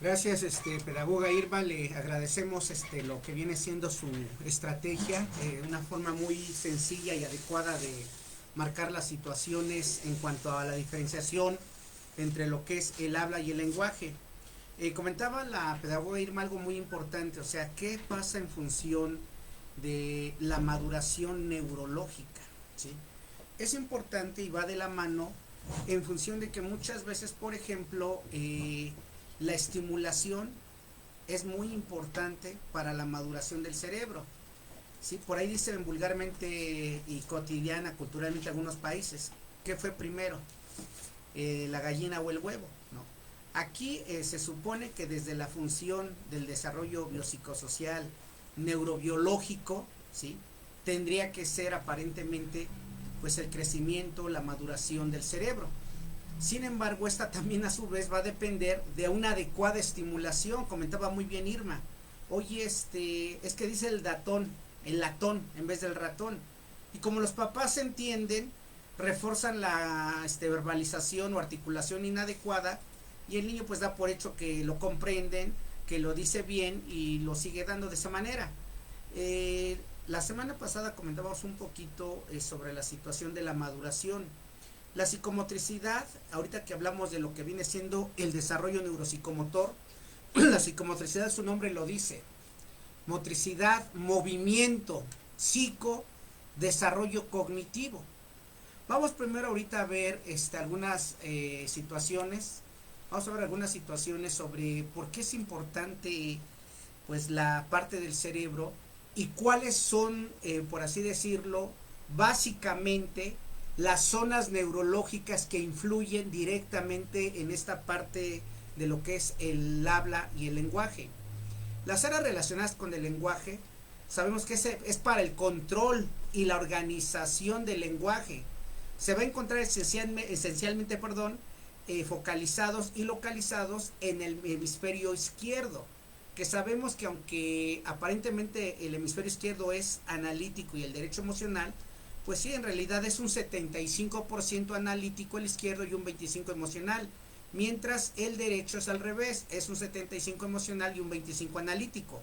Gracias, pedagoga Irma. Le agradecemos lo que viene siendo su estrategia, una forma muy sencilla y adecuada de marcar las situaciones en cuanto a la diferenciación entre lo que es el habla y el lenguaje. Comentaba la pedagoga Irma algo muy importante, o sea, ¿qué pasa en función de la maduración neurológica? ¿Sí? Es importante y va de la mano en función de que muchas veces, por ejemplo, la estimulación es muy importante para la maduración del cerebro. ¿Sí? Por ahí dicen vulgarmente y cotidiana, culturalmente, algunos países, ¿qué fue primero? ¿La gallina o el huevo? ¿No? Aquí se supone que desde la función del desarrollo biopsicosocial, neurobiológico, ¿sí?, tendría que ser aparentemente pues el crecimiento, la maduración del cerebro. Sin embargo, esta también a su vez va a depender de una adecuada estimulación. Comentaba muy bien Irma, oye, es que dice el latón en vez del ratón. Y como los papás entienden, refuerzan la verbalización o articulación inadecuada, y el niño pues da por hecho que lo comprenden, que lo dice bien y lo sigue dando de esa manera. La semana pasada comentábamos un poquito sobre la situación de la maduración. La psicomotricidad, ahorita que hablamos de lo que viene siendo el desarrollo neuropsicomotor, la psicomotricidad, su nombre lo dice, motricidad, movimiento, psico, desarrollo cognitivo. Vamos primero ahorita a ver algunas situaciones, vamos a ver algunas situaciones sobre por qué es importante pues la parte del cerebro y cuáles son, por así decirlo, básicamente las zonas neurológicas que influyen directamente en esta parte de lo que es el habla y el lenguaje. Las áreas relacionadas con el lenguaje, sabemos que es para el control y la organización del lenguaje. Se va a encontrar esencialmente focalizados y localizados en el hemisferio izquierdo, que sabemos que aunque aparentemente el hemisferio izquierdo es analítico y el derecho emocional, pues sí, en realidad es un 75% analítico el izquierdo y un 25% emocional, mientras el derecho es al revés, es un 75% emocional y un 25% analítico.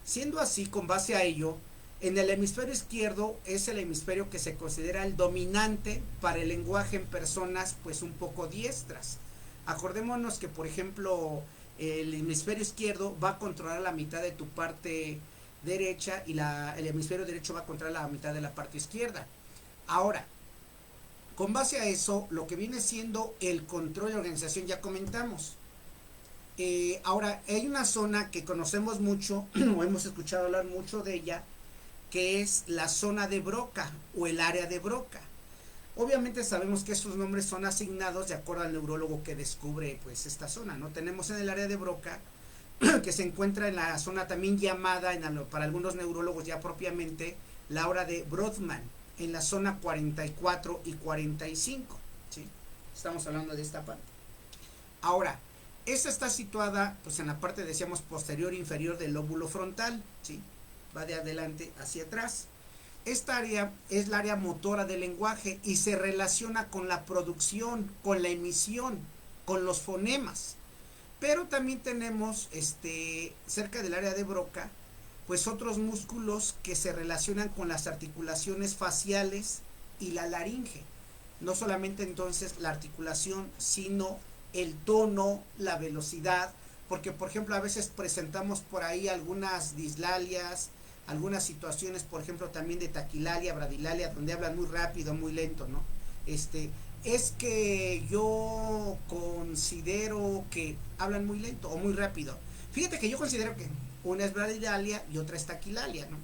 Siendo así, con base a ello, en el hemisferio izquierdo es el hemisferio que se considera el dominante para el lenguaje en personas pues un poco diestras. Acordémonos que, por ejemplo, el hemisferio izquierdo va a controlar la mitad de tu parte derecha y el hemisferio derecho va a controlar la mitad de la parte izquierda. Ahora, con base a eso, lo que viene siendo el control de organización ya comentamos. Ahora, hay una zona que conocemos mucho, o hemos escuchado hablar mucho de ella, que es la zona de Broca o el área de Broca. Obviamente sabemos que estos nombres son asignados de acuerdo al neurólogo que descubre pues esta zona, ¿no? Tenemos en el área de Broca que se encuentra en la zona también llamada para algunos neurólogos ya propiamente la hora de Brodmann, en la zona 44 y 45, ¿sí? Estamos hablando de esta parte. Ahora, esta está situada pues en la parte, decíamos, posterior inferior del lóbulo frontal, ¿sí? Va de adelante hacia atrás. Esta área es la área motora del lenguaje y se relaciona con la producción, con la emisión, con los fonemas. Pero también tenemos cerca del área de Broca pues otros músculos que se relacionan con las articulaciones faciales y la laringe. No solamente entonces la articulación, sino el tono, la velocidad, porque por ejemplo a veces presentamos por ahí algunas dislalias, algunas situaciones, por ejemplo también de taquilalia, bradilalia, donde hablan muy rápido, muy lento, ¿no? Es que yo considero que hablan muy lento o muy rápido. Fíjate que yo considero que una es bradilalia y otra es taquilalia, ¿no?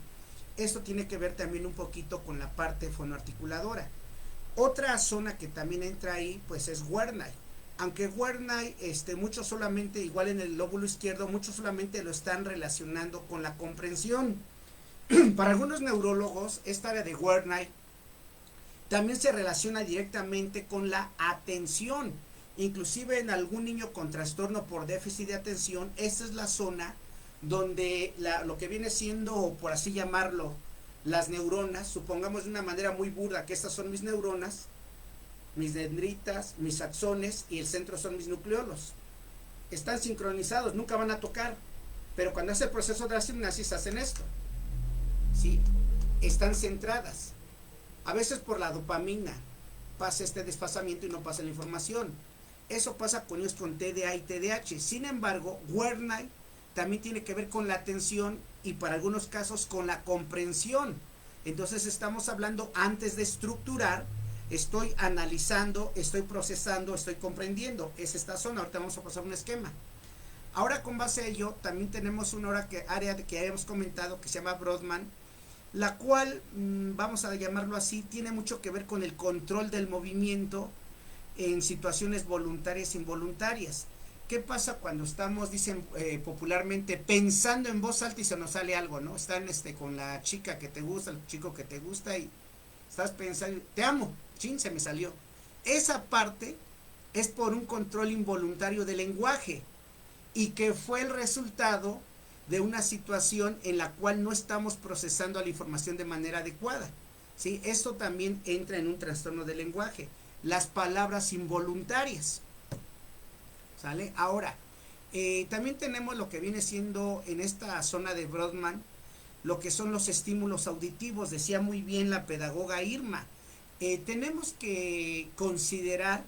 Esto tiene que ver también un poquito con la parte fonoarticuladora. Otra zona que también entra ahí, pues es Wernicke. Aunque Wernicke, muchos solamente, igual en el lóbulo izquierdo, muchos solamente lo están relacionando con la comprensión. Para algunos neurólogos, esta área de Wernicke también se relaciona directamente con la atención. Inclusive en algún niño con trastorno por déficit de atención, esta es la zona donde lo que viene siendo, por así llamarlo, las neuronas, supongamos de una manera muy burda que estas son mis neuronas, mis dendritas, mis axones y el centro son mis nucleolos. Están sincronizados, nunca van a tocar, pero cuando hace el proceso de la sinapsis hacen esto, ¿sí? Están centradas. A veces por la dopamina pasa este desfasamiento y no pasa la información. Eso pasa con niños con TDA y TDAH. Sin embargo, Wernicke también tiene que ver con la atención y para algunos casos con la comprensión. Entonces estamos hablando antes de estructurar, estoy analizando, estoy procesando, estoy comprendiendo. Es esta zona. Ahorita vamos a pasar un esquema. Ahora con base a ello también tenemos una área que habíamos comentado que se llama Brodmann, la cual, vamos a llamarlo así, tiene mucho que ver con el control del movimiento en situaciones voluntarias e involuntarias. ¿Qué pasa cuando estamos, dicen popularmente, pensando en voz alta y se nos sale algo, ¿no? Están con la chica que te gusta, el chico que te gusta y estás pensando, te amo, chin, se me salió. Esa parte es por un control involuntario del lenguaje y que fue el resultado de una situación en la cual no estamos procesando la información de manera adecuada, ¿sí? Esto también entra en un trastorno del lenguaje. Las palabras involuntarias, ¿sale? Ahora, también tenemos lo que viene siendo en esta zona de Brodmann, lo que son los estímulos auditivos. Decía muy bien la pedagoga Irma, tenemos que considerar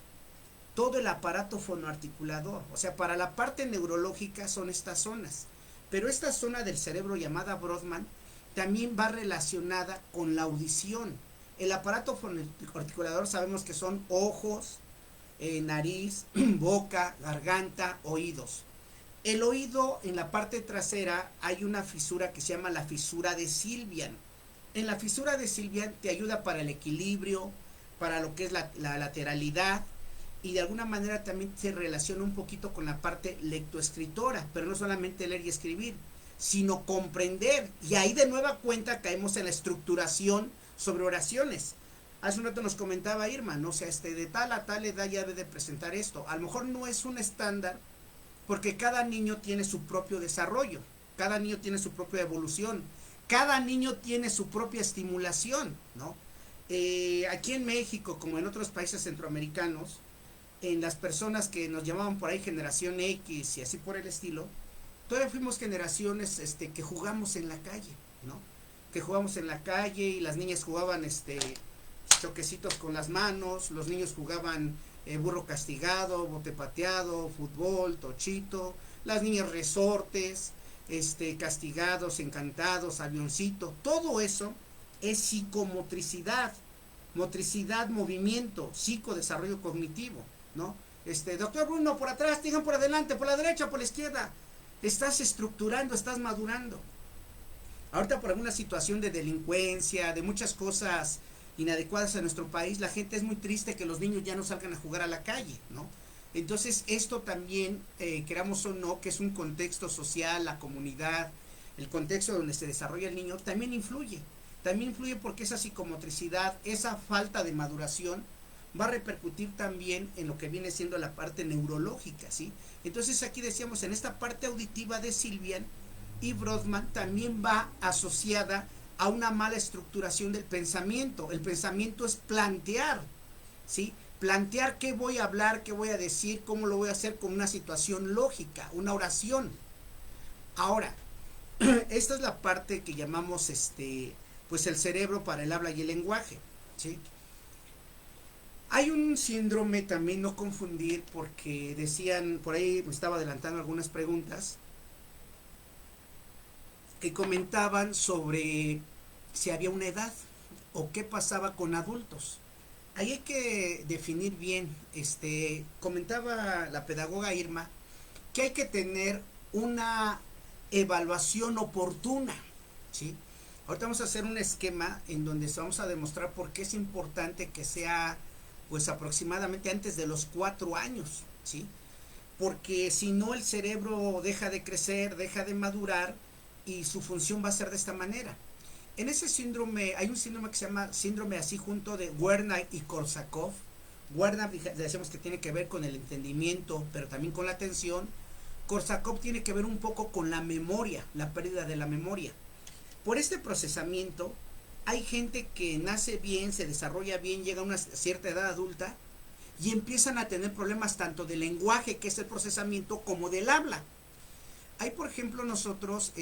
todo el aparato fonoarticulador. O sea, para la parte neurológica son estas zonas, pero esta zona del cerebro llamada Brodmann también va relacionada con la audición. El aparato fonoarticulador sabemos que son ojos, nariz, boca, garganta, oídos. El oído, en la parte trasera hay una fisura que se llama la fisura de Sylvian. En la fisura de Sylvian te ayuda para el equilibrio, para lo que es la lateralidad, y de alguna manera también se relaciona un poquito con la parte lectoescritora, pero no solamente leer y escribir, sino comprender. Y ahí de nueva cuenta caemos en la estructuración sobre oraciones. Hace un rato nos comentaba Irma, ¿no? O sea, de tal a tal edad ya debe de presentar esto. A lo mejor no es un estándar, porque cada niño tiene su propio desarrollo, cada niño tiene su propia evolución, cada niño tiene su propia estimulación, ¿no? Aquí en México, como en otros países centroamericanos, en las personas que nos llamaban por ahí generación X y así por el estilo, todavía fuimos generaciones que jugamos en la calle, ¿no? Que jugamos en la calle y las niñas jugaban choquecitos con las manos, los niños jugaban burro castigado, bote pateado, fútbol, tochito, las niñas resortes, castigados, encantados, avioncito. Todo eso es psicomotricidad, motricidad, movimiento, psicodesarrollo cognitivo, ¿no? Doctor Bruno, por atrás, digan por adelante, por la derecha, por la izquierda. Estás estructurando, estás madurando. Ahorita por alguna situación de delincuencia, de muchas cosas inadecuadas en nuestro país, la gente es muy triste que los niños ya no salgan a jugar a la calle, ¿no? Entonces esto también, queramos o no, que es un contexto social, la comunidad, el contexto donde se desarrolla el niño, también influye porque esa psicomotricidad, esa falta de maduración va a repercutir también en lo que viene siendo la parte neurológica, ¿sí? Entonces aquí decíamos, en esta parte auditiva de Sylvian y Brodmann también va asociada a una mala estructuración del pensamiento. El pensamiento es plantear, ¿sí? Plantear qué voy a hablar, qué voy a decir, cómo lo voy a hacer con una situación lógica, una oración. Ahora, esta es la parte que llamamos pues el cerebro para el habla y el lenguaje, ¿sí? Hay un síndrome también, no confundir, porque decían, por ahí me estaba adelantando algunas preguntas, que comentaban sobre si había una edad o qué pasaba con adultos. Ahí hay que definir bien. Comentaba la pedagoga Irma que hay que tener una evaluación oportuna, ¿sí? Ahorita vamos a hacer un esquema en donde vamos a demostrar por qué es importante que sea pues aproximadamente antes de los 4 años, ¿sí? Porque si no, el cerebro deja de crecer, deja de madurar y su función va a ser de esta manera. En ese síndrome, hay un síndrome que se llama síndrome así junto de Werner y Korsakoff. Werner decimos que tiene que ver con el entendimiento, pero también con la atención. Korsakoff tiene que ver un poco con la memoria, la pérdida de la memoria. Por este procesamiento, hay gente que nace bien, se desarrolla bien, llega a una cierta edad adulta y empiezan a tener problemas tanto del lenguaje, que es el procesamiento, como del habla. Hay, por ejemplo, nosotros,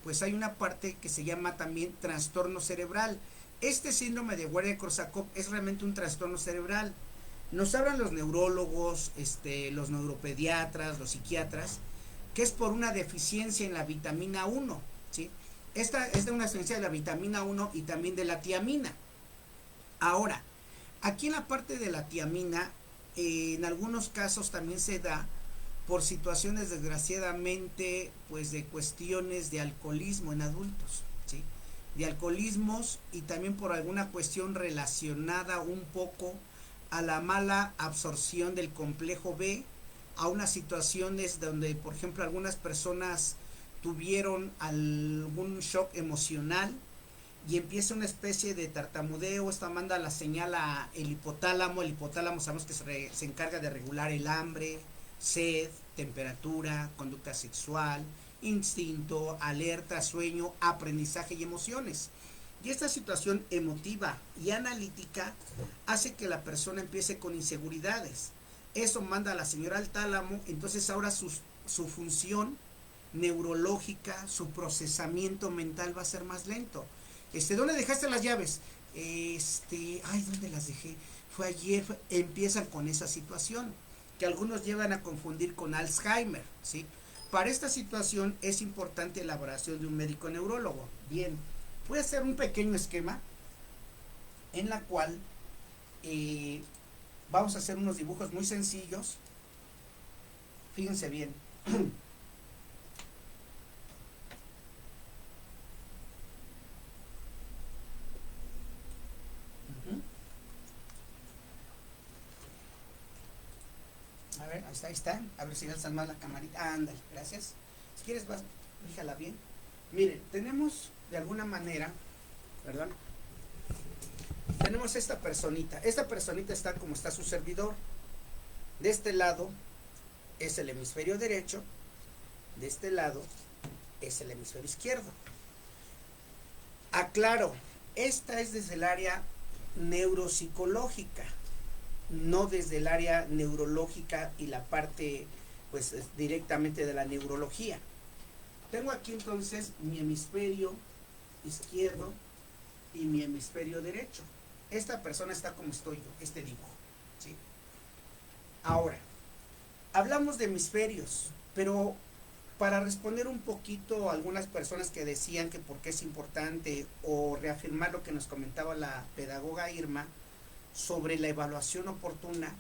pues hay una parte que se llama también trastorno cerebral. Este síndrome de Werner-Korsakoff es realmente un trastorno cerebral. Nos hablan los neurólogos, los neuropediatras, los psiquiatras, que es por una deficiencia en la vitamina 1, ¿sí? Esta es de una deficiencia de la vitamina 1 y también de la tiamina. Ahora, aquí en la parte de la tiamina, en algunos casos también se da por situaciones desgraciadamente pues de cuestiones de alcoholismo en adultos, ¿sí? De alcoholismos y también por alguna cuestión relacionada un poco a la mala absorción del complejo B, a unas situaciones donde por ejemplo algunas personas tuvieron algún shock emocional y empieza una especie de tartamudeo. Esta manda la señal a el hipotálamo sabemos que se encarga de regular el hambre, sed, temperatura, conducta sexual, instinto, alerta, sueño, aprendizaje y emociones. Y esta situación emotiva y analítica hace que la persona empiece con inseguridades. Eso manda a la señora al tálamo, entonces ahora su función neurológica, su procesamiento mental va a ser más lento. ¿Dónde dejaste las llaves? Ay, ¿dónde las dejé? Fue ayer. Empiezan con esa situación, que algunos llevan a confundir con Alzheimer, ¿sí? Para esta situación es importante la elaboración de un médico neurólogo. Bien, voy a hacer un pequeño esquema en la cual vamos a hacer unos dibujos muy sencillos. Fíjense bien. A ver, ahí está. A ver si alzan más la camarita. Ándale, gracias. Si quieres, fíjala bien. Miren, tenemos de alguna manera, ¿verdad? Tenemos esta personita. Esta personita está como está su servidor. De este lado es el hemisferio derecho. De este lado es el hemisferio izquierdo. Aclaro, esta es desde el área neuropsicológica, no desde el área neurológica y la parte, pues, directamente de la neurología. Tengo aquí entonces mi hemisferio izquierdo y mi hemisferio derecho. Esta persona está como estoy yo, este dibujo, ¿sí? Ahora, hablamos de hemisferios, pero para responder un poquito a algunas personas que decían que por qué es importante, o reafirmar lo que nos comentaba la pedagoga Irma sobre la evaluación oportuna,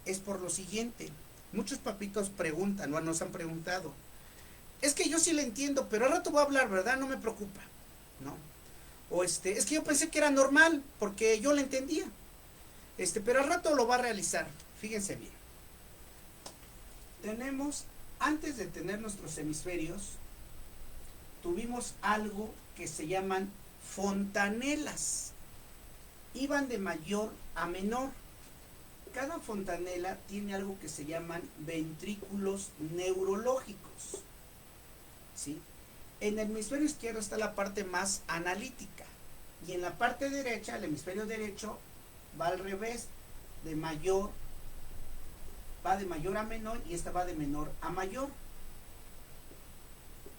es por lo siguiente. Muchos papitos preguntan, o nos han preguntado, es que yo sí le entiendo, pero al rato voy a hablar, ¿verdad? No me preocupa, ¿no? O es que yo pensé que era normal, porque yo le entendía, pero al rato lo va a realizar. Fíjense bien. Antes de tener nuestros hemisferios, tuvimos algo que se llaman fontanelas. Iban de mayor a menor. Cada fontanela tiene algo que se llaman ventrículos neurológicos, ¿sí? En el hemisferio izquierdo está la parte más analítica, y en la parte derecha, el hemisferio derecho, va al revés, va de mayor a menor, y esta va de menor a mayor.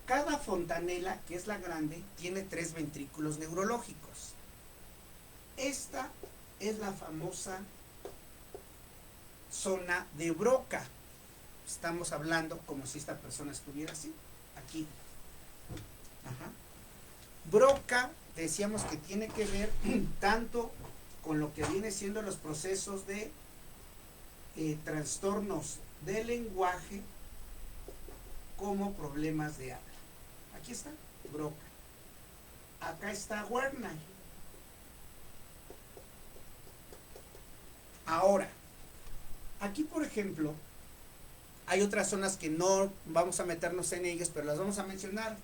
Cada fontanela, que es la grande, tiene 3 ventrículos neurológicos. Esta es la famosa zona de Broca. Estamos hablando como si esta persona estuviera así, aquí. Ajá. Broca, decíamos que tiene que ver tanto con lo que viene siendo los procesos de trastornos del lenguaje como problemas de habla. Aquí está Broca. Acá está Werner. Ahora, aquí por ejemplo, hay otras zonas que no vamos a meternos en ellas, pero las vamos a mencionar.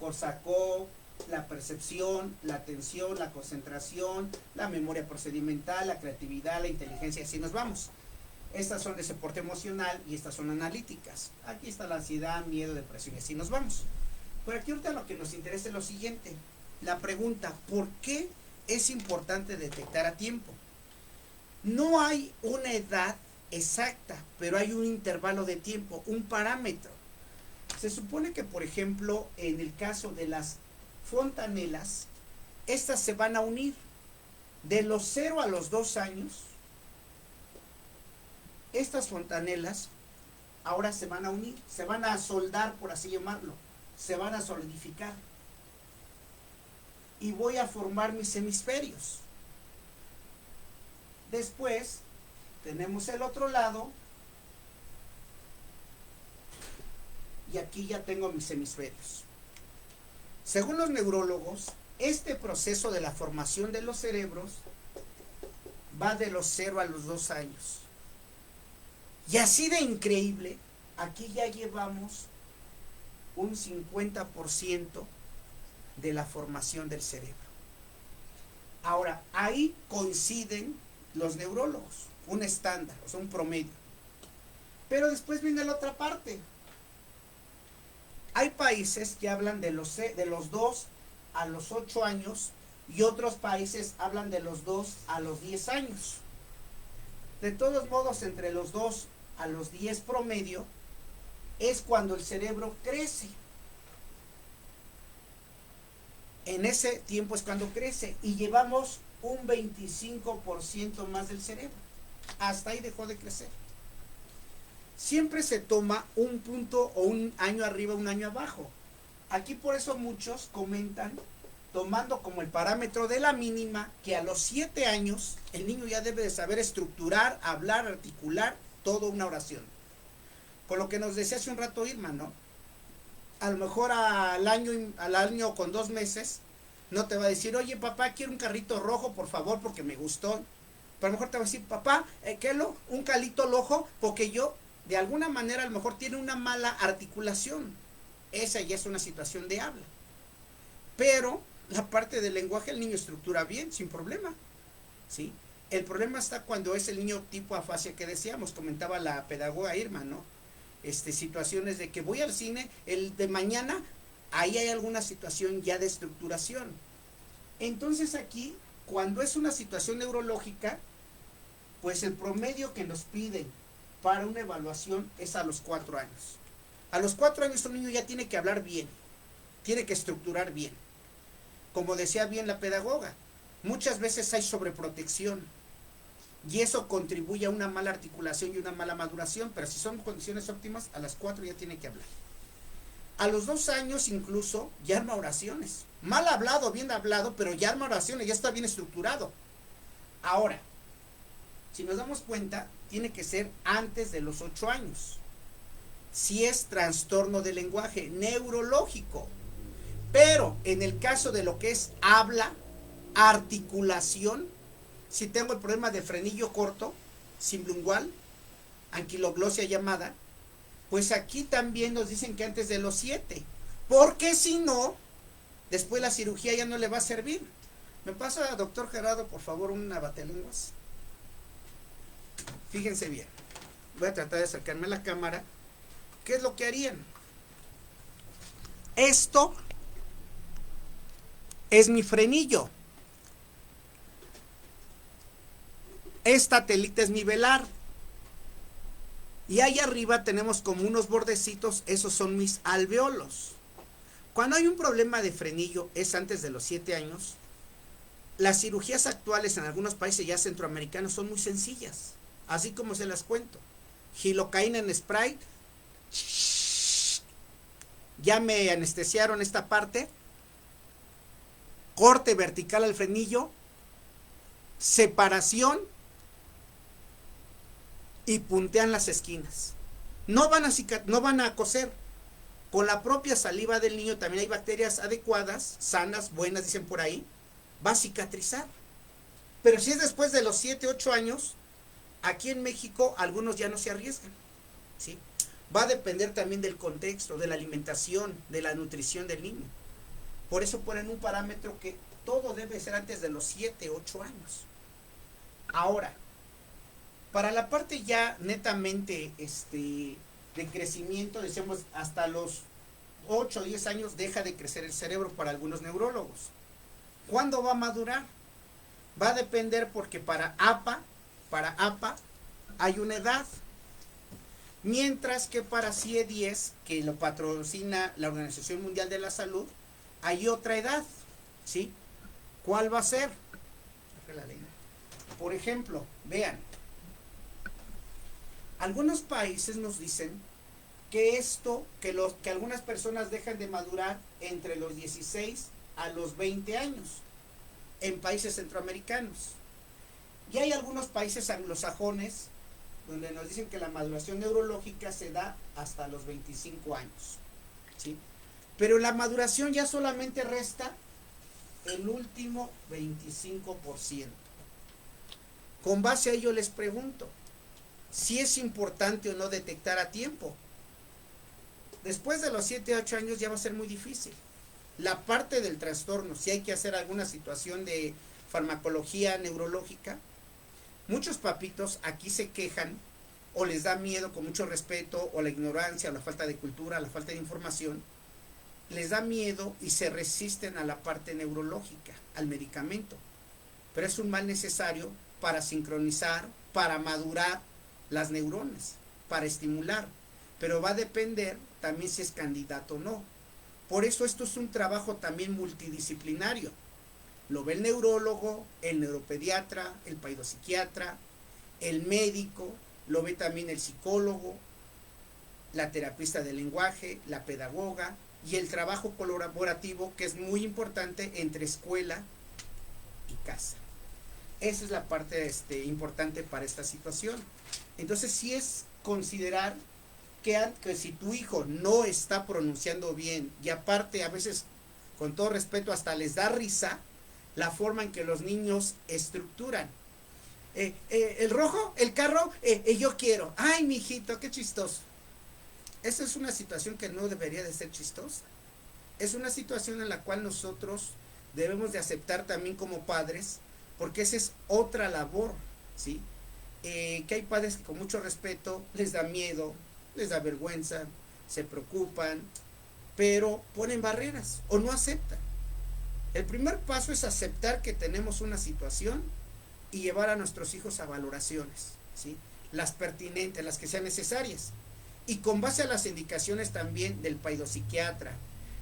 Korsakoff, la percepción, la atención, la concentración, la memoria procedimental, la creatividad, la inteligencia, así nos vamos. Estas son de soporte emocional y estas son analíticas. Aquí está la ansiedad, miedo, depresión, y así nos vamos. Pero aquí ahorita lo que nos interesa es lo siguiente. La pregunta, ¿por qué es importante detectar a tiempo? No hay una edad exacta, pero hay un intervalo de tiempo, un parámetro. Se supone que, por ejemplo, en el caso de las fontanelas, estas se van a unir de los 0 a los 2 años. Estas fontanelas ahora se van a unir, se van a soldar, por así llamarlo, se van a solidificar. Y voy a formar mis hemisferios. Después tenemos el otro lado, y aquí ya tengo mis hemisferios. Según los neurólogos, este proceso de la formación de los cerebros va de los 0 a los 2 años. Y así de increíble, aquí ya llevamos un 50% de la formación del cerebro. Ahora, ahí coinciden los neurólogos, un estándar, o sea, un promedio. Pero después viene la otra parte. Hay países que hablan de los 2 a los 8 años y otros países hablan de los 2 a los 10 años. De todos modos, entre los 2 a los 10 promedio es cuando el cerebro crece. En ese tiempo es cuando crece y llevamos un 25% más del cerebro. Hasta ahí dejó de crecer. Siempre se toma un punto o un año arriba, un año abajo. Aquí por eso muchos comentan, tomando como el parámetro de la mínima, que a los 7 años el niño ya debe de saber estructurar, hablar, articular toda una oración. Por lo que nos decía hace un rato Irma, ¿no? A lo mejor al año con 2 meses no te va a decir, oye papá, quiero un carrito rojo por favor porque me gustó. Pero a lo mejor te va a decir, papá, un calito rojo porque yo, de alguna manera, a lo mejor tiene una mala articulación. Esa ya es una situación de habla. Pero la parte del lenguaje el niño estructura bien, sin problema, ¿sí? El problema está cuando es el niño tipo afasia que decíamos, comentaba la pedagoga Irma, ¿no? Situaciones de que voy al cine, el de mañana, ahí hay alguna situación ya de estructuración. Entonces aquí, cuando es una situación neurológica, pues el promedio que nos piden para una evaluación es a los 4 años. A los 4 años un niño ya tiene que hablar bien, tiene que estructurar bien. Como decía bien la pedagoga, muchas veces hay sobreprotección y eso contribuye a una mala articulación y una mala maduración, pero si son condiciones óptimas, a las 4 ya tiene que hablar. A los 2 años incluso ya arma oraciones. Mal hablado, bien hablado, pero ya arma oraciones, ya está bien estructurado. Ahora, si nos damos cuenta, tiene que ser antes de los 8 años. Si es trastorno del lenguaje neurológico. Pero en el caso de lo que es habla, articulación, si tengo el problema de frenillo corto, sublingual, anquiloglosia llamada, pues aquí también nos dicen que antes de los 7. Porque si no, después la cirugía ya no le va a servir. ¿Me pasa, doctor Gerardo, por favor, una batelenguas? Fíjense bien. Voy a tratar de acercarme a la cámara. ¿Qué es lo que harían? Esto es mi frenillo. Esta telita es mi velar. Y ahí arriba tenemos como unos bordecitos, esos son mis alveolos. Cuando hay un problema de frenillo, es antes de los 7 años, las cirugías actuales en algunos países ya centroamericanos son muy sencillas, así como se las cuento. Gilocaína en spray, ya me anestesiaron esta parte, corte vertical al frenillo, separación y puntean las esquinas. No van a coser. Con la propia saliva del niño también hay bacterias adecuadas, sanas, buenas, dicen por ahí, va a cicatrizar. Pero si es después de los 7, 8 años, aquí en México algunos ya no se arriesgan, ¿sí? Va a depender también del contexto, de la alimentación, de la nutrición del niño. Por eso ponen un parámetro que todo debe ser antes de los 7, 8 años. Ahora, para la parte ya netamente de crecimiento, decimos hasta los 8 o 10 años deja de crecer el cerebro para algunos neurólogos. ¿Cuándo va a madurar? Va a depender porque para APA hay una edad. Mientras que para CIE-10, que lo patrocina la Organización Mundial de la Salud, hay otra edad, ¿sí? ¿Cuál va a ser? Por ejemplo, vean, algunos países nos dicen que que algunas personas dejan de madurar entre los 16 a los 20 años en países centroamericanos. Y hay algunos países anglosajones donde nos dicen que la maduración neurológica se da hasta los 25 años, ¿sí? Pero la maduración ya solamente resta el último 25%. Con base a ello les pregunto, si es importante o no detectar a tiempo. Después de los 7 a 8 años ya va a ser muy difícil. La parte del trastorno, si hay que hacer alguna situación de farmacología neurológica, muchos papitos aquí se quejan o les da miedo, con mucho respeto, o la ignorancia, o la falta de cultura, la falta de información, les da miedo y se resisten a la parte neurológica, al medicamento. Pero es un mal necesario para sincronizar, para madurar las neuronas, para estimular. Pero va a depender también si es candidato o no. Por eso esto es un trabajo también multidisciplinario. Lo ve el neurólogo, el neuropediatra, el paidopsiquiatra, el médico, lo ve también el psicólogo, la terapista del lenguaje, la pedagoga y el trabajo colaborativo, que es muy importante entre escuela y casa. Esa es la parte importante para esta situación. Entonces sí es considerar que si tu hijo no está pronunciando bien, y aparte a veces, con todo respeto, hasta les da risa la forma en que los niños estructuran. El rojo, el carro, yo quiero. Ay, mijito, qué chistoso. Esa es una situación que no debería de ser chistosa. Es una situación en la cual nosotros debemos de aceptar también como padres, porque esa es otra labor, ¿sí? Que hay padres que con mucho respeto les da miedo, les da vergüenza, se preocupan, pero ponen barreras o no aceptan. El primer paso es aceptar que tenemos una situación y llevar a nuestros hijos a valoraciones, ¿sí? Las pertinentes, las que sean necesarias. Y con base a las indicaciones también del paidopsiquiatra,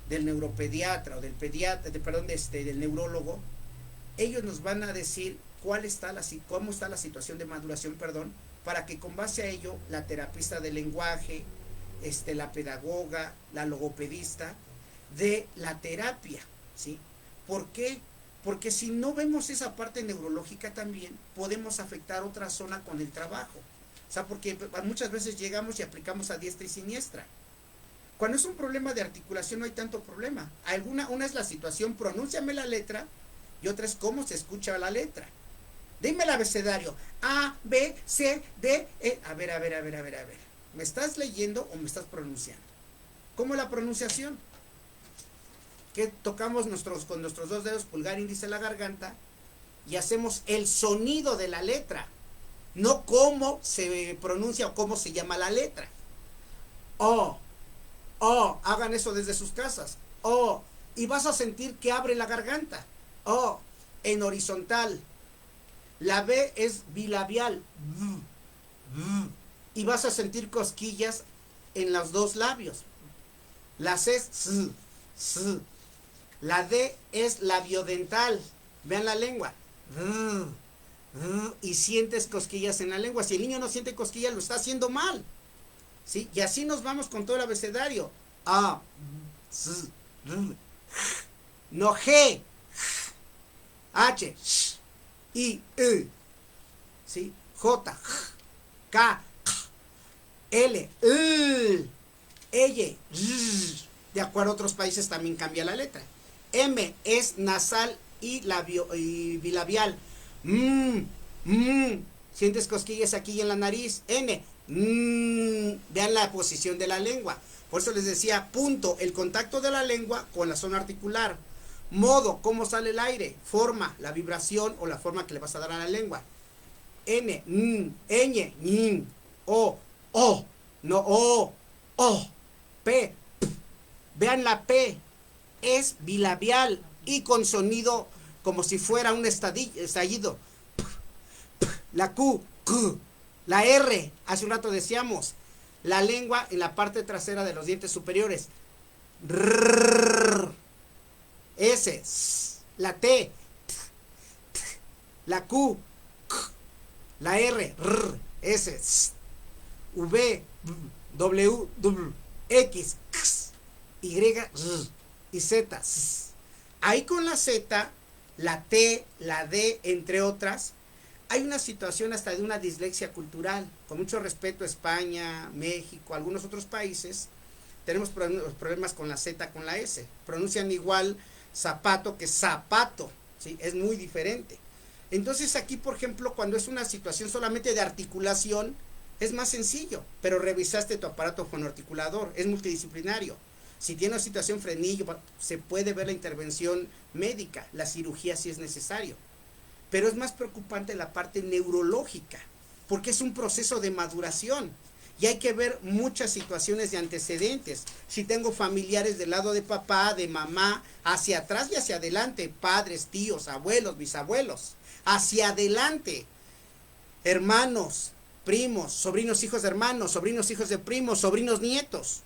del neuropediatra o del pediatra, del neurólogo, ellos nos van a decir cómo está la situación de maduración, para que con base a ello la terapista del lenguaje, la pedagoga, la logopedista, de la terapia, ¿sí? ¿Por qué? Porque si no vemos esa parte neurológica también, podemos afectar otra zona con el trabajo. O sea, porque muchas veces llegamos y aplicamos a diestra y siniestra. Cuando es un problema de articulación no hay tanto problema. Una es la situación, pronúnciame la letra, y otra es cómo se escucha la letra. Dime el abecedario. A, B, C, D, E. A ver. ¿Me estás leyendo o me estás pronunciando? ¿Cómo es la pronunciación? Que tocamos con nuestros dos dedos, pulgar, índice, la garganta, y hacemos el sonido de la letra, no cómo se pronuncia o cómo se llama la letra. Hagan eso desde sus casas. Y vas a sentir que abre la garganta. En horizontal. La B es bilabial. Y vas a sentir cosquillas en los dos labios. La C es s. La D es labiodental. Vean la lengua. Y sientes cosquillas en la lengua. Si el niño no siente cosquillas, lo está haciendo mal, ¿sí? Y así nos vamos con todo el abecedario. A, S, no G, H, I, ¿sí? J, K, L, L, de acuerdo a otros países también cambia la letra. M es nasal y bilabial. Sientes cosquillas aquí en la nariz. N, vean la posición de la lengua. Por eso les decía, punto, el contacto de la lengua con la zona articular. Modo, cómo sale el aire. Forma, la vibración o la forma que le vas a dar a la lengua. N, ñ, O, no O, P. Vean la P, es bilabial y con sonido como si fuera un estallido. La Q, la R, hace un rato decíamos, la lengua en la parte trasera de los dientes superiores. S, la T, la Q, la R, S, V, W, X, Y, Z. Ahí con la Z, la T, la D, entre otras, hay una situación hasta de una dislexia cultural. Con mucho respeto a España, México, algunos otros países, tenemos problemas con la Z, con la S. Pronuncian igual zapato que zapato, ¿sí? Es muy diferente. Entonces aquí, por ejemplo, cuando es una situación solamente de articulación, es más sencillo, pero revisaste tu aparato fonoarticulador, es multidisciplinario. Si tiene una situación frenillo, se puede ver la intervención médica, la cirugía si es necesario. Pero es más preocupante la parte neurológica, porque es un proceso de maduración. Y hay que ver muchas situaciones de antecedentes. Si tengo familiares del lado de papá, de mamá, hacia atrás y hacia adelante, padres, tíos, abuelos, bisabuelos, hacia adelante, hermanos, primos, sobrinos hijos de hermanos, sobrinos hijos de primos, sobrinos nietos.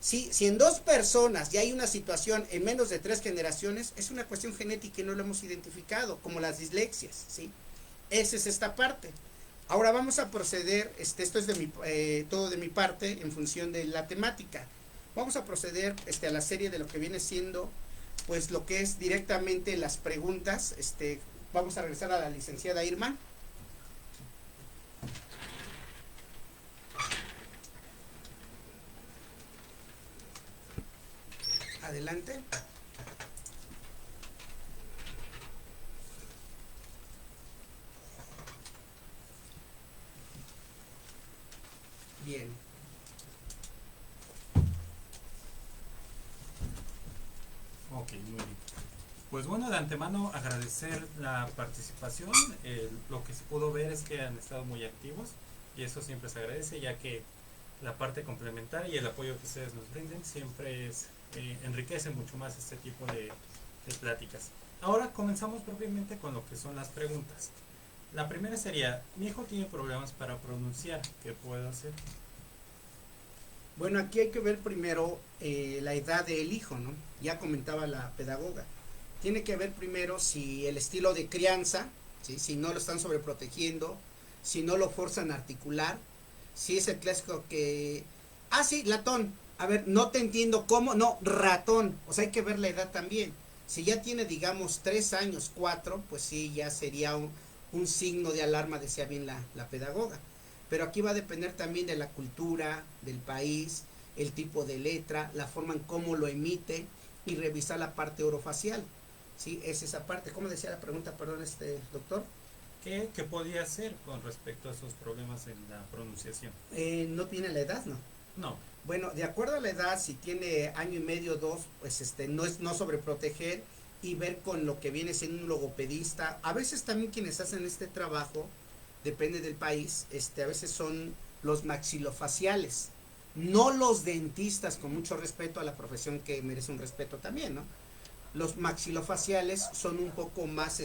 ¿Sí? Si en 2 personas ya hay una situación en menos de 3 generaciones, es una cuestión genética y no lo hemos identificado, como las dislexias, ¿sí? Esa es esta parte. Ahora vamos a proceder, esto es todo de mi parte en función de la temática. Vamos a proceder a la serie de lo que viene siendo, pues lo que es directamente las preguntas. Vamos a regresar a la licenciada Irma. Adelante. Bien. Ok, muy bien. Pues bueno, de antemano agradecer la participación. Lo que se pudo ver es que han estado muy activos y eso siempre se agradece, ya que la parte complementaria y el apoyo que ustedes nos brinden siempre enriquece mucho más este tipo de pláticas. Ahora comenzamos propiamente con lo que son las preguntas. La primera sería, mi hijo tiene problemas para pronunciar, ¿qué puedo hacer? Bueno, aquí hay que ver primero la edad del hijo, ¿no? Ya comentaba la pedagoga. Tiene que ver primero si el estilo de crianza, ¿sí? Si no lo están sobreprotegiendo, si no lo forzan a articular, si es el clásico que, sí, latón, a ver, no te entiendo cómo, no, ratón, o sea, hay que ver la edad también. Si ya tiene, digamos, 3 años, 4, pues sí, ya sería un signo de alarma, decía bien la pedagoga. Pero aquí va a depender también de la cultura, del país, el tipo de letra, la forma en cómo lo emite y revisar la parte orofacial. ¿Sí? Es esa parte. ¿Cómo decía la pregunta, perdón, doctor? ¿Qué podía hacer con respecto a esos problemas en la pronunciación? No tiene la edad, ¿no? No. Bueno, de acuerdo a la edad, si tiene año y medio, 2, pues no sobreproteger y ver con lo que viene siendo un logopedista. A veces también quienes hacen este trabajo, depende del país, a veces son los maxilofaciales, no los dentistas, con mucho respeto a la profesión que merece un respeto también, ¿no? Los maxilofaciales son un poco más,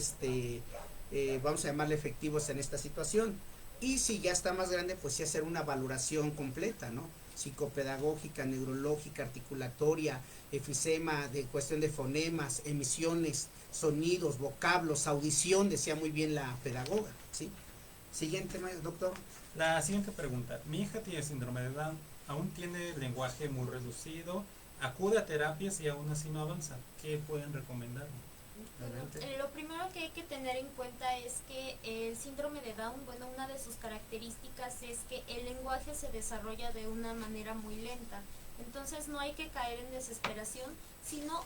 vamos a llamarle efectivos en esta situación. Y si ya está más grande, pues sí hacer una valoración completa, ¿no? Psicopedagógica, neurológica, articulatoria, efisema, de cuestión de fonemas, emisiones, sonidos, vocablos, audición, decía muy bien la pedagoga, ¿sí? Siguiente, doctor. La siguiente pregunta. Mi hija tiene síndrome de Down, aún tiene lenguaje muy reducido, acude a terapias y aún así no avanza. ¿Qué pueden recomendar? Lo primero que hay que tener en cuenta es que el síndrome de Down, bueno, una de sus características es que el lenguaje se desarrolla de una manera muy lenta. Entonces no hay que caer en desesperación, sino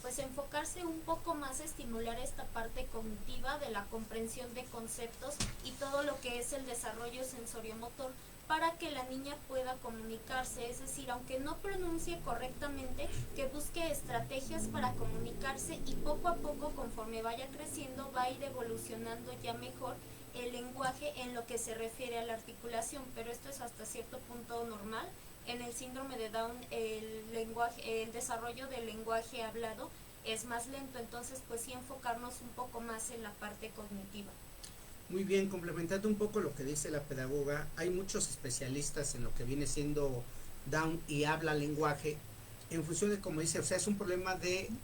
pues enfocarse un poco más a estimular esta parte cognitiva de la comprensión de conceptos y todo lo que es el desarrollo sensoriomotor para que la niña pueda comunicarse, es decir, aunque no pronuncie correctamente, que busque estrategias para comunicarse y poco a poco, conforme vaya creciendo, va a ir evolucionando ya mejor el lenguaje en lo que se refiere a la articulación, pero esto es hasta cierto punto normal. En el síndrome de Down el desarrollo del lenguaje hablado es más lento, entonces pues sí enfocarnos un poco más en la parte cognitiva. Muy bien, complementando un poco lo que dice la pedagoga, hay muchos especialistas en lo que viene siendo Down y habla lenguaje, en función de como dice, o sea, es un problema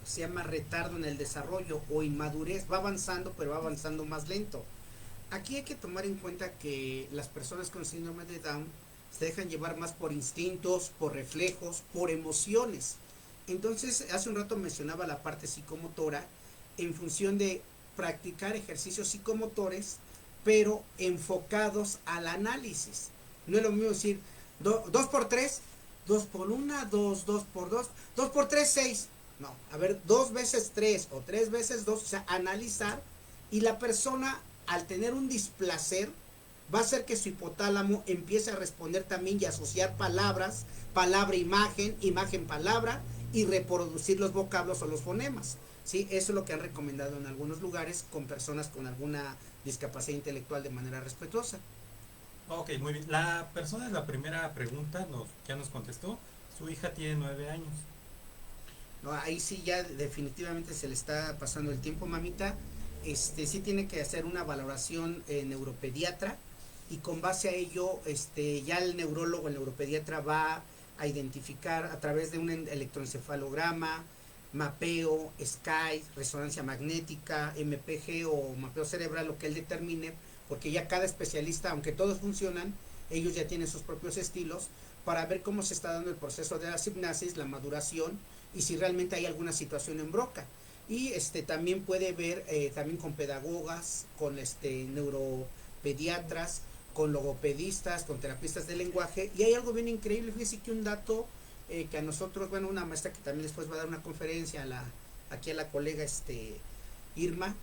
se llama retardo en el desarrollo o inmadurez, va avanzando pero va avanzando más lento. Aquí hay que tomar en cuenta que las personas con síndrome de Down se dejan llevar más por instintos, por reflejos, por emociones. Entonces, hace un rato mencionaba la parte psicomotora, en función de practicar ejercicios psicomotores, pero enfocados al análisis. No es lo mismo decir 2 por 3, 2 por 1, 2 por 2, 2 por 3, 6. No, a ver, 2 veces 3 o 3 veces 2, o sea, analizar, y la persona al tener un displacer va a hacer que su hipotálamo empiece a responder también y asociar palabras, palabra-imagen, imagen-palabra, y reproducir los vocablos o los fonemas. ¿Sí? Eso es lo que han recomendado en algunos lugares con personas con alguna discapacidad intelectual de manera respetuosa. Ok, muy bien. La persona de la primera pregunta ya nos contestó. Su hija tiene 9 años. No, ahí sí ya definitivamente se le está pasando el tiempo, mamita. Sí tiene que hacer una valoración neuropediatra y con base a ello, ya el neurólogo, el neuropediatra va a identificar a través de un electroencefalograma, mapeo, SCAI, resonancia magnética, MPG o mapeo cerebral, lo que él determine, porque ya cada especialista, aunque todos funcionan, ellos ya tienen sus propios estilos para ver cómo se está dando el proceso de la hipnosis, la maduración y si realmente hay alguna situación en broca. Y también puede ver también con pedagogas, con neuropediatras, con logopedistas, con terapistas de lenguaje. Y hay algo bien increíble, fíjese que un dato que a nosotros, bueno, una maestra que también después va a dar una conferencia aquí a la colega Irma,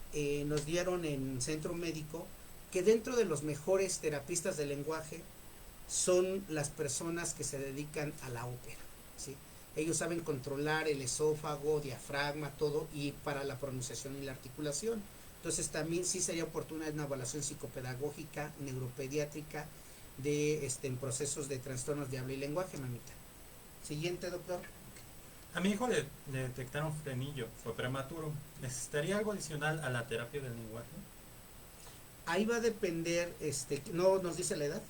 nos dieron en centro médico que dentro de los mejores terapistas de lenguaje son las personas que se dedican a la ópera, ¿sí? Ellos saben controlar el esófago, diafragma, todo, y para la pronunciación y la articulación. Entonces también sí sería oportuna una evaluación psicopedagógica, neuropediátrica, en procesos de trastornos de habla y lenguaje, mamita. Siguiente, doctor. A mi hijo le detectaron frenillo, fue prematuro. ¿Necesitaría algo adicional a la terapia del lenguaje? Ahí va a depender, ¿no nos dice la edad?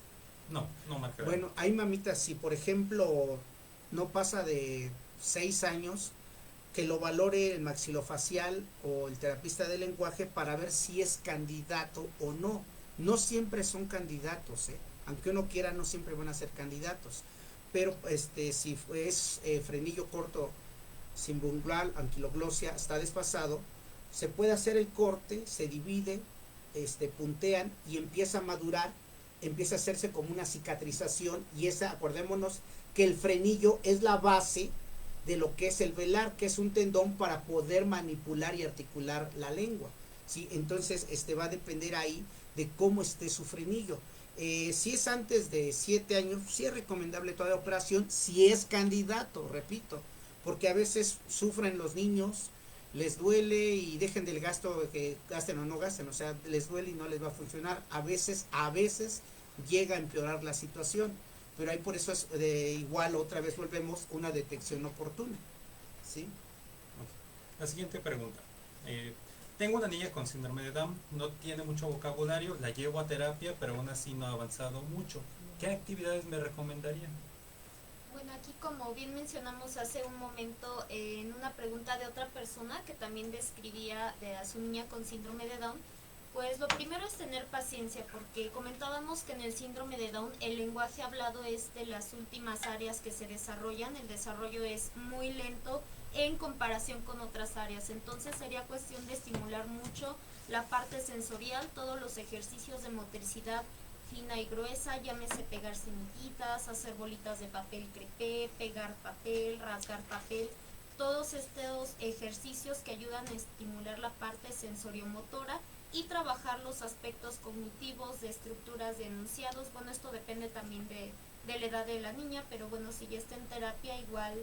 No, no marca. Bueno, hay mamitas, si por ejemplo no pasa de 6 años, que lo valore el maxilofacial o el terapista de lenguaje para ver si es candidato o no. No siempre son candidatos, aunque uno quiera, no siempre van a ser candidatos. Pero si es frenillo corto subungual, anquiloglosia, está desfasado, se puede hacer el corte, se divide, puntean y empieza a madurar, empieza a hacerse como una cicatrización y acordémonos que el frenillo es la base de lo que es el velar, que es un tendón para poder manipular y articular la lengua, ¿sí? Entonces va a depender ahí de cómo esté su frenillo. Si es antes de 7 años, sí es recomendable toda la operación, si es candidato, repito, porque a veces sufren los niños, les duele y dejen del gasto, que gasten o no gasten, o sea, les duele y no les va a funcionar. A veces llega a empeorar la situación, pero ahí por eso es igual, otra vez volvemos, una detección oportuna, ¿sí? Okay. La siguiente pregunta. Tengo una niña con síndrome de Down, no tiene mucho vocabulario, la llevo a terapia, pero aún así no ha avanzado mucho. ¿Qué actividades me recomendarían? Bueno, aquí como bien mencionamos hace un momento en una pregunta de otra persona que también describía a su niña con síndrome de Down, pues lo primero es tener paciencia, porque comentábamos que en el síndrome de Down el lenguaje hablado es de las últimas áreas que se desarrollan, el desarrollo es muy lento en comparación con otras áreas, entonces sería cuestión de estimular mucho la parte sensorial, todos los ejercicios de motricidad fina y gruesa, llámese pegar semillitas, hacer bolitas de papel crepé, pegar papel, rasgar papel, todos estos ejercicios que ayudan a estimular la parte sensoriomotora y trabajar los aspectos cognitivos de estructuras de enunciados. Bueno, esto depende también de la edad de la niña, pero bueno, si ya está en terapia, igual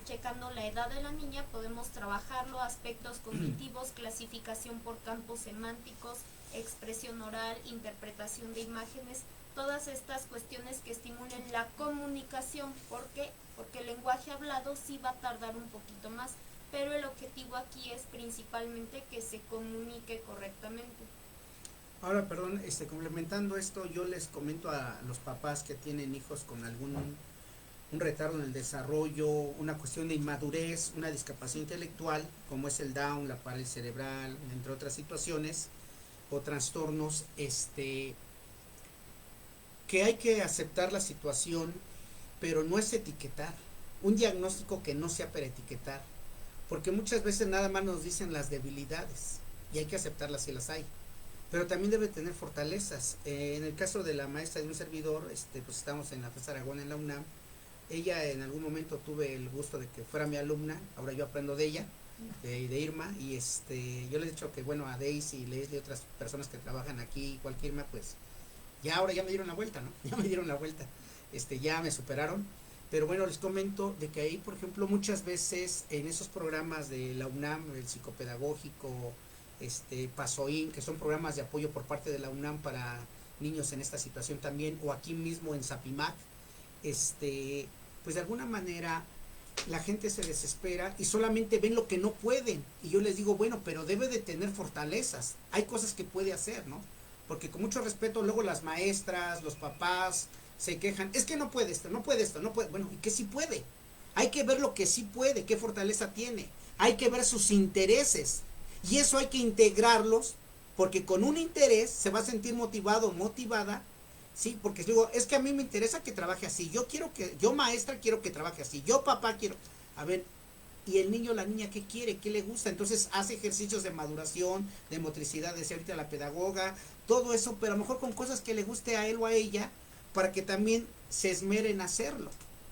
checando la edad de la niña podemos trabajarlo, aspectos cognitivos, clasificación por campos semánticos, expresión oral, interpretación de imágenes, todas estas cuestiones que estimulen la comunicación. ¿Por qué? Porque el lenguaje hablado sí va a tardar un poquito más, pero el objetivo aquí es principalmente que se comunique correctamente. Ahora, perdón, complementando esto, yo les comento a los papás que tienen hijos con algún un retardo en el desarrollo, una cuestión de inmadurez, una discapacidad intelectual, como es el Down, la parálisis cerebral, entre otras situaciones o trastornos, que hay que aceptar la situación, pero no es etiquetar, un diagnóstico que no sea para etiquetar, porque muchas veces nada más nos dicen las debilidades y hay que aceptarlas si las hay, pero también debe tener fortalezas. En el caso de la maestra de un servidor, pues estamos en la FES Aragón en la UNAM. Ella en algún momento tuve el gusto de que fuera mi alumna, ahora yo aprendo de ella, de Irma, y yo le he dicho que bueno, a Daisy, Leslie y otras personas que trabajan aquí, igual que Irma, pues ya ahora ya me dieron la vuelta, ¿no? Ya me dieron la vuelta, ya me superaron, pero bueno, les comento de que ahí, por ejemplo, muchas veces en esos programas de la UNAM, el psicopedagógico, PASOIN, que son programas de apoyo por parte de la UNAM para niños en esta situación también, o aquí mismo en Zapimac, pues de alguna manera la gente se desespera y solamente ven lo que no pueden. Y yo les digo, bueno, pero debe de tener fortalezas. Hay cosas que puede hacer, ¿no? Porque con mucho respeto, luego las maestras, los papás se quejan, es que no puede esto, no puede esto, no puede. Bueno, ¿y qué sí puede? Hay que ver lo que sí puede, qué fortaleza tiene. Hay que ver sus intereses. Y eso hay que integrarlos, porque con un interés se va a sentir motivado, motivada. Sí, porque digo, es que a mí me interesa que trabaje así. Yo maestra quiero que trabaje así. Yo papá quiero. A ver, y el niño, la niña, ¿qué quiere? ¿Qué le gusta? Entonces hace ejercicios de maduración, de motricidad, decía ahorita la pedagoga, todo eso, pero a lo mejor con cosas que le guste a él o a ella, para que también se esmere en hacerlo.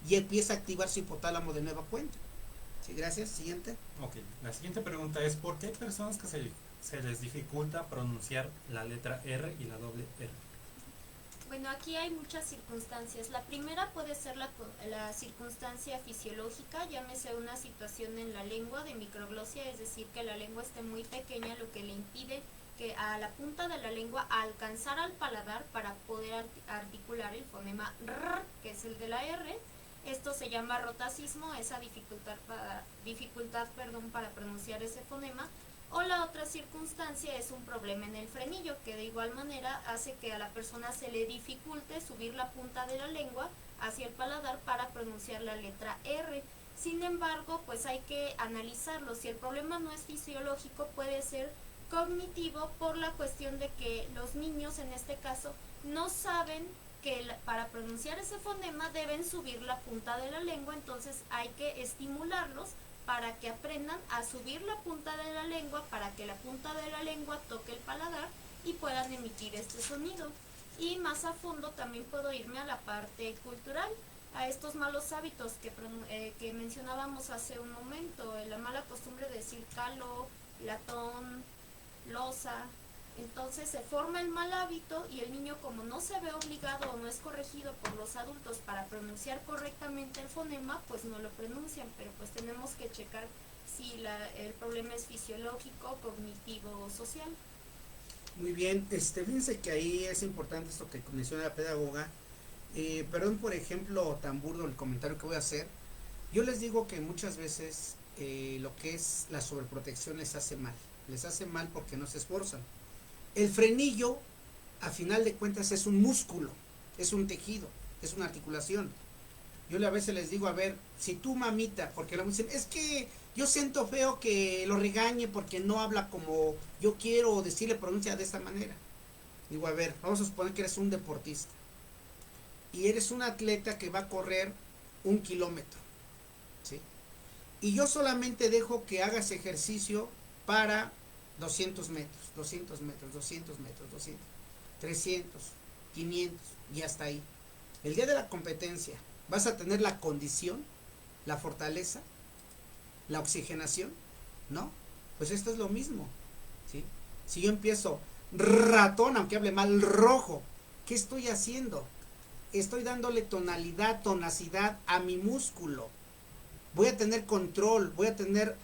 Y empieza a activar su hipotálamo de nueva cuenta. Sí, gracias. Siguiente. Ok, la siguiente pregunta es, ¿por qué hay personas que se les dificulta pronunciar la letra R y la doble R? Bueno, aquí hay muchas circunstancias. La primera puede ser la circunstancia fisiológica, llámese una situación en la lengua de microglosia, es decir, que la lengua esté muy pequeña, lo que le impide que a la punta de la lengua alcanzar al paladar para poder articular el fonema R, que es el de la R. Esto se llama rotacismo, esa dificultad para pronunciar ese fonema. O la otra circunstancia es un problema en el frenillo, que de igual manera hace que a la persona se le dificulte subir la punta de la lengua hacia el paladar para pronunciar la letra R. Sin embargo, pues hay que analizarlo. Si el problema no es fisiológico, puede ser cognitivo, por la cuestión de que los niños en este caso no saben que para pronunciar ese fonema deben subir la punta de la lengua, entonces hay que estimularlos para que aprendan a subir la punta de la lengua, para que la punta de la lengua toque el paladar y puedan emitir este sonido. Y más a fondo también puedo irme a la parte cultural, a estos malos hábitos que mencionábamos hace un momento, la mala costumbre de decir calo, latón, losa. Entonces se forma el mal hábito y el niño, como no se ve obligado o no es corregido por los adultos para pronunciar correctamente el fonema, pues no lo pronuncian, pero pues tenemos que checar si el problema es fisiológico, cognitivo o social. Muy bien, fíjense que ahí es importante esto que menciona la pedagoga. Perdón, por ejemplo, tan burdo el comentario que voy a hacer. Yo les digo que muchas veces lo que es la sobreprotección les hace mal porque no se esfuerzan. El frenillo, a final de cuentas, es un músculo, es un tejido, es una articulación. Yo a veces les digo, a ver, si tú, mamita, porque luego dicen, es que yo siento feo que lo regañe porque no habla como yo quiero, o decirle pronuncia de esta manera. Digo, a ver, vamos a suponer que eres un deportista y eres un atleta que va a correr 1 kilómetro, ¿sí? Y yo solamente dejo que hagas ejercicio para 200 metros, 200 metros, 200 metros, 200, 300, 500 y hasta ahí. El día de la competencia, ¿vas a tener la condición, la fortaleza, la oxigenación? ¿No? Pues esto es lo mismo, ¿sí? Si yo empiezo ratón, aunque hable mal, rojo, ¿qué estoy haciendo? Estoy dándole tonalidad, tonacidad a mi músculo. Voy a tener control, voy a tener,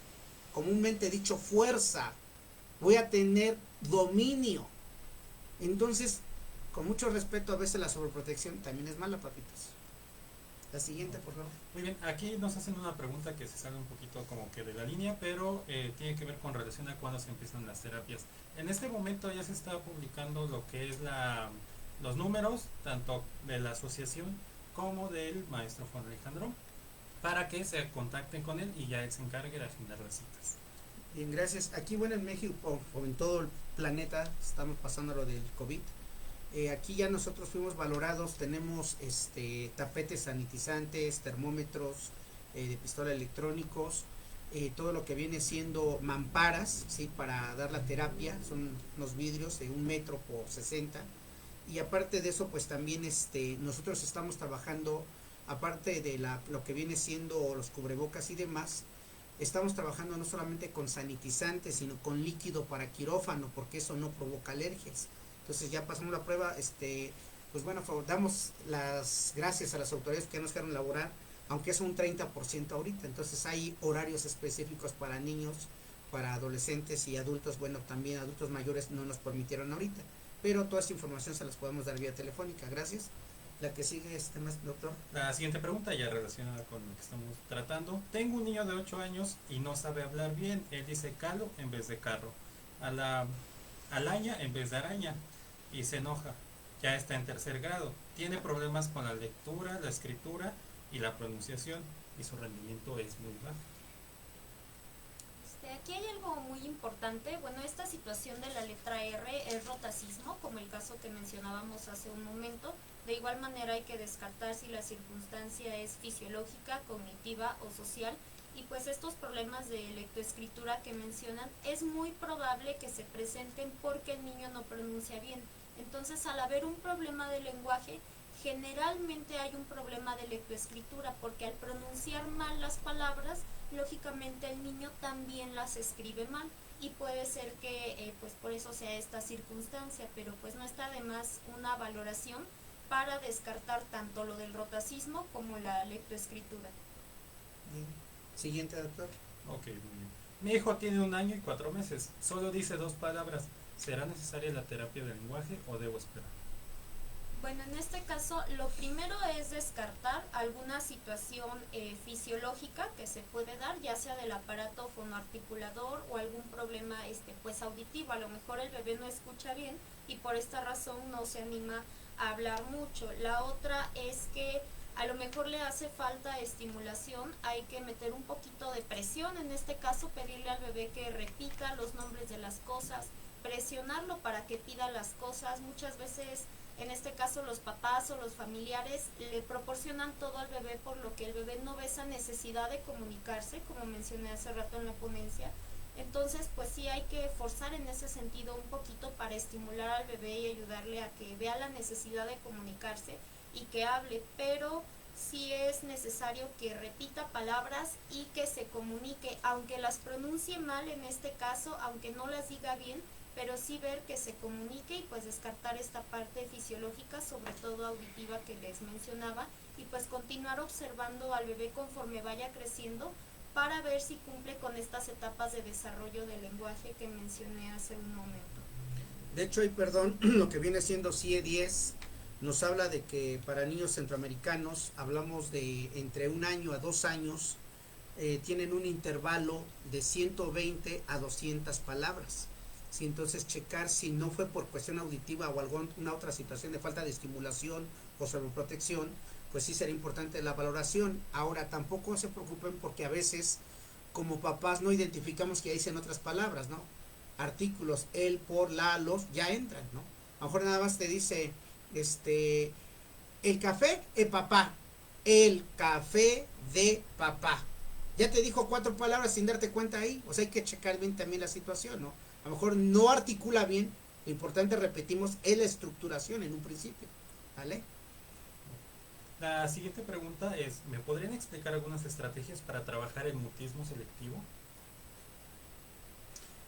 comúnmente dicho, fuerza. Voy a tener dominio. Entonces, con mucho respeto, a veces la sobreprotección también es mala, papitos. La siguiente, por favor. Muy bien, aquí nos hacen una pregunta que se sale un poquito como que de la línea, pero tiene que ver con relación a cuándo se empiezan las terapias. En este momento ya se está publicando lo que es los números, tanto de la asociación como del maestro Juan Alejandro, para que se contacten con él y ya él se encargue de agendar las citas. Bien, gracias. Aquí, bueno, en México o en todo el planeta estamos pasando lo del COVID. Aquí ya nosotros fuimos valorados, tenemos tapetes sanitizantes, termómetros de pistola electrónicos, todo lo que viene siendo mamparas, ¿sí? Para dar la terapia, son unos vidrios de 1 metro por 60. Y aparte de eso, pues también nosotros estamos trabajando, aparte de lo que viene siendo los cubrebocas y demás, estamos trabajando no solamente con sanitizantes, sino con líquido para quirófano, porque eso no provoca alergias. Entonces ya pasamos la prueba, pues bueno, damos las gracias a las autoridades que nos dejaron laborar, aunque es un 30% ahorita. Entonces hay horarios específicos para niños, para adolescentes y adultos. Bueno, también adultos mayores no nos permitieron ahorita, pero toda esta información se las podemos dar vía telefónica. Gracias. La que sigue es más, doctor. La siguiente pregunta ya relacionada con lo que estamos tratando. Tengo un niño de 8 años y no sabe hablar bien. Él dice calo en vez de carro. Alaña en vez de araña. Y se enoja. Ya está en 3er grado. Tiene problemas con la lectura, la escritura y la pronunciación. Y su rendimiento es muy bajo. Aquí hay algo muy importante. Bueno, esta situación de la letra R es rotacismo, como el caso que mencionábamos hace un momento. De igual manera hay que descartar si la circunstancia es fisiológica, cognitiva o social. Y pues estos problemas de lectoescritura que mencionan es muy probable que se presenten porque el niño no pronuncia bien. Entonces, al haber un problema de lenguaje, generalmente hay un problema de lectoescritura, porque al pronunciar mal las palabras, lógicamente el niño también las escribe mal, y puede ser que pues por eso sea esta circunstancia, pero pues no está de más una valoración para descartar tanto lo del rotacismo como la lectoescritura. Bien. Siguiente, doctor. Ok, muy bien. Mi hijo tiene 1 año y 4 meses. Solo dice 2 palabras. ¿Será necesaria la terapia del lenguaje o debo esperar? Bueno, en este caso, lo primero es descartar alguna situación fisiológica que se puede dar, ya sea del aparato fonoarticulador o algún problema pues auditivo. A lo mejor el bebé no escucha bien y por esta razón no se anima a hablar mucho. La otra es que a lo mejor le hace falta estimulación, hay que meter un poquito de presión, en este caso pedirle al bebé que repita los nombres de las cosas, presionarlo para que pida las cosas. Muchas veces, en este caso, los papás o los familiares le proporcionan todo al bebé, por lo que el bebé no ve esa necesidad de comunicarse, como mencioné hace rato en la ponencia. Entonces, pues sí hay que forzar en ese sentido un poquito para estimular al bebé y ayudarle a que vea la necesidad de comunicarse y que hable, pero sí es necesario que repita palabras y que se comunique, aunque las pronuncie mal en este caso, aunque no las diga bien, pero sí ver que se comunique y pues descartar esta parte fisiológica, sobre todo auditiva, que les mencionaba, y pues continuar observando al bebé conforme vaya creciendo para ver si cumple con estas etapas de desarrollo del lenguaje que mencioné hace un momento. De hecho, lo que viene siendo CIE 10 nos habla de que para niños centroamericanos hablamos de entre 1 año a 2 años, tienen un intervalo de 120 a 200 palabras. ¿Sí? Entonces checar si no fue por cuestión auditiva o alguna otra situación de falta de estimulación o sobreprotección, pues sí sería importante la valoración. Ahora tampoco se preocupen porque a veces como papás no identificamos que dicen otras palabras, ¿no? Artículos, el, por, la, los, ya entran, ¿no? A lo mejor nada más te dice el café de papá, el café de papá. Ya te dijo 4 palabras sin darte cuenta ahí. O sea, hay que checar bien también la situación, ¿no? A lo mejor no articula bien. Lo importante, repetimos, es la estructuración en un principio, ¿vale? La siguiente pregunta es, ¿me podrían explicar algunas estrategias para trabajar el mutismo selectivo?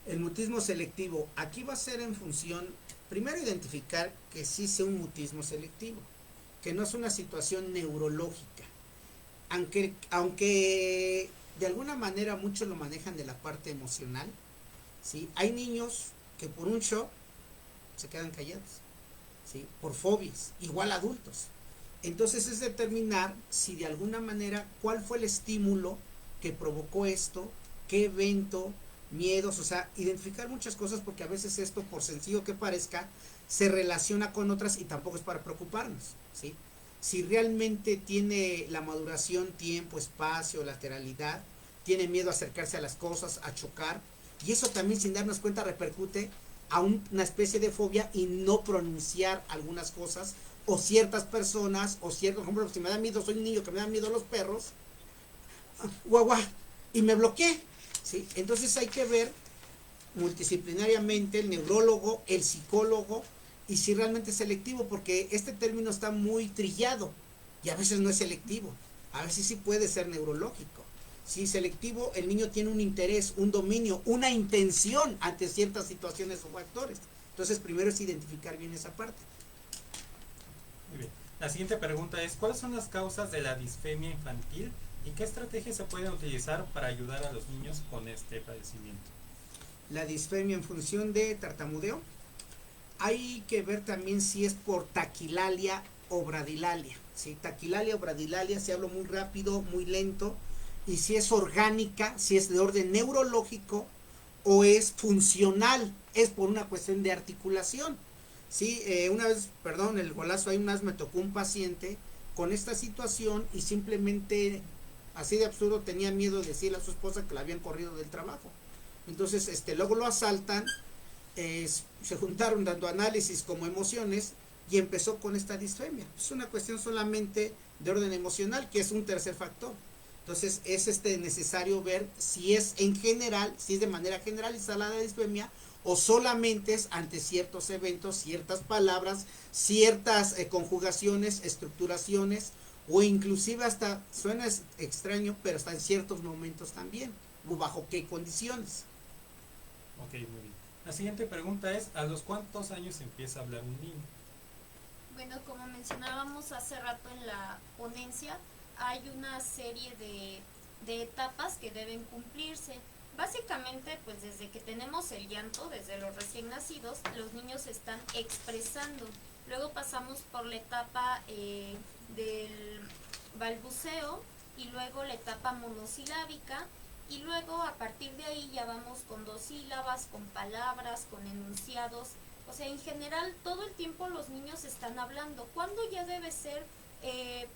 El mutismo selectivo, aquí va a ser en función, primero identificar que sí sea un mutismo selectivo, que no es una situación neurológica, aunque de alguna manera muchos lo manejan de la parte emocional, ¿sí? Hay niños que por un shock se quedan callados, ¿sí? Por fobias, igual adultos. Entonces es determinar si de alguna manera cuál fue el estímulo que provocó esto, qué evento, miedos, o sea, identificar muchas cosas, porque a veces esto, por sencillo que parezca, se relaciona con otras y tampoco es para preocuparnos, ¿sí? Si realmente tiene la maduración, tiempo, espacio, lateralidad, tiene miedo a acercarse a las cosas, a chocar, y eso también sin darnos cuenta repercute a una especie de fobia y no pronunciar algunas cosas, o ciertas personas, o ciertos, por ejemplo, si me da miedo, soy un niño que me da miedo los perros, guau, guau, y me bloqueé, ¿sí? Entonces hay que ver multidisciplinariamente el neurólogo, el psicólogo, y si realmente es selectivo, porque este término está muy trillado y a veces no es selectivo, a veces sí puede ser neurológico. Si selectivo, el niño tiene un interés, un dominio, una intención ante ciertas situaciones o factores. Entonces primero es identificar bien esa parte. Muy bien. La siguiente pregunta es, ¿cuáles son las causas de la disfemia infantil y qué estrategias se pueden utilizar para ayudar a los niños con este padecimiento? La disfemia en función de tartamudeo. hay que ver también si es por taquilalia o bradilalia. ¿Sí? Taquilalia o bradilalia, si hablo muy rápido, muy lento, y si es orgánica, si es de orden neurológico o es funcional, es por una cuestión de articulación. Sí, una vez, perdón, el golazo, ahí una vez me tocó un paciente con esta situación y simplemente, así de absurdo, tenía miedo de decirle a su esposa que la habían corrido del trabajo. Entonces, luego lo asaltan, se juntaron dando análisis como emociones y empezó con esta disfemia. Es una cuestión solamente de orden emocional, que es un tercer factor. Entonces, es necesario ver si es en general, si es de manera generalizada la disfemia, o solamente es ante ciertos eventos, ciertas palabras, ciertas conjugaciones, estructuraciones, o inclusive hasta, suena extraño, pero hasta en ciertos momentos también, o bajo qué condiciones. Ok, muy bien. La siguiente pregunta es, ¿a los cuántos años empieza a hablar un niño? Bueno, como mencionábamos hace rato en la ponencia, hay una serie de etapas que deben cumplirse. Básicamente, pues desde que tenemos el llanto, desde los recién nacidos, los niños están expresando. Luego pasamos por la etapa del balbuceo y luego la etapa monosilábica, y luego a partir de ahí ya vamos con 2 sílabas, con palabras, con enunciados. O sea, en general todo el tiempo los niños están hablando. ¿Cuándo ya debe ser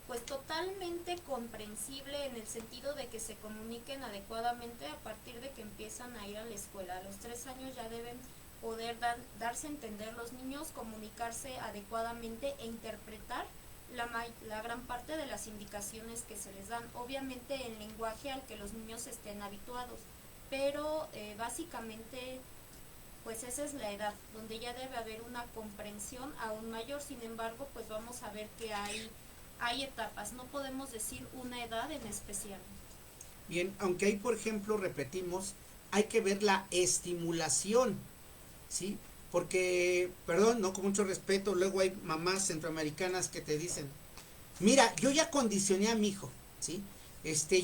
pues totalmente comprensible en el sentido de que se comuniquen adecuadamente? A partir de que empiezan a ir a la escuela? A los 3 años ya deben poder darse a entender los niños, comunicarse adecuadamente e interpretar la gran parte de las indicaciones que se les dan, obviamente en lenguaje al que los niños estén habituados, pero básicamente pues esa es la edad donde ya debe haber una comprensión aún mayor. Sin embargo, pues vamos a ver que hay etapas, no podemos decir una edad en especial. Bien, aunque ahí, por ejemplo, repetimos, hay que ver la estimulación, ¿sí? Porque, perdón, no, con mucho respeto, luego hay mamás centroamericanas que te dicen, mira, yo ya condicioné a mi hijo, ¿sí?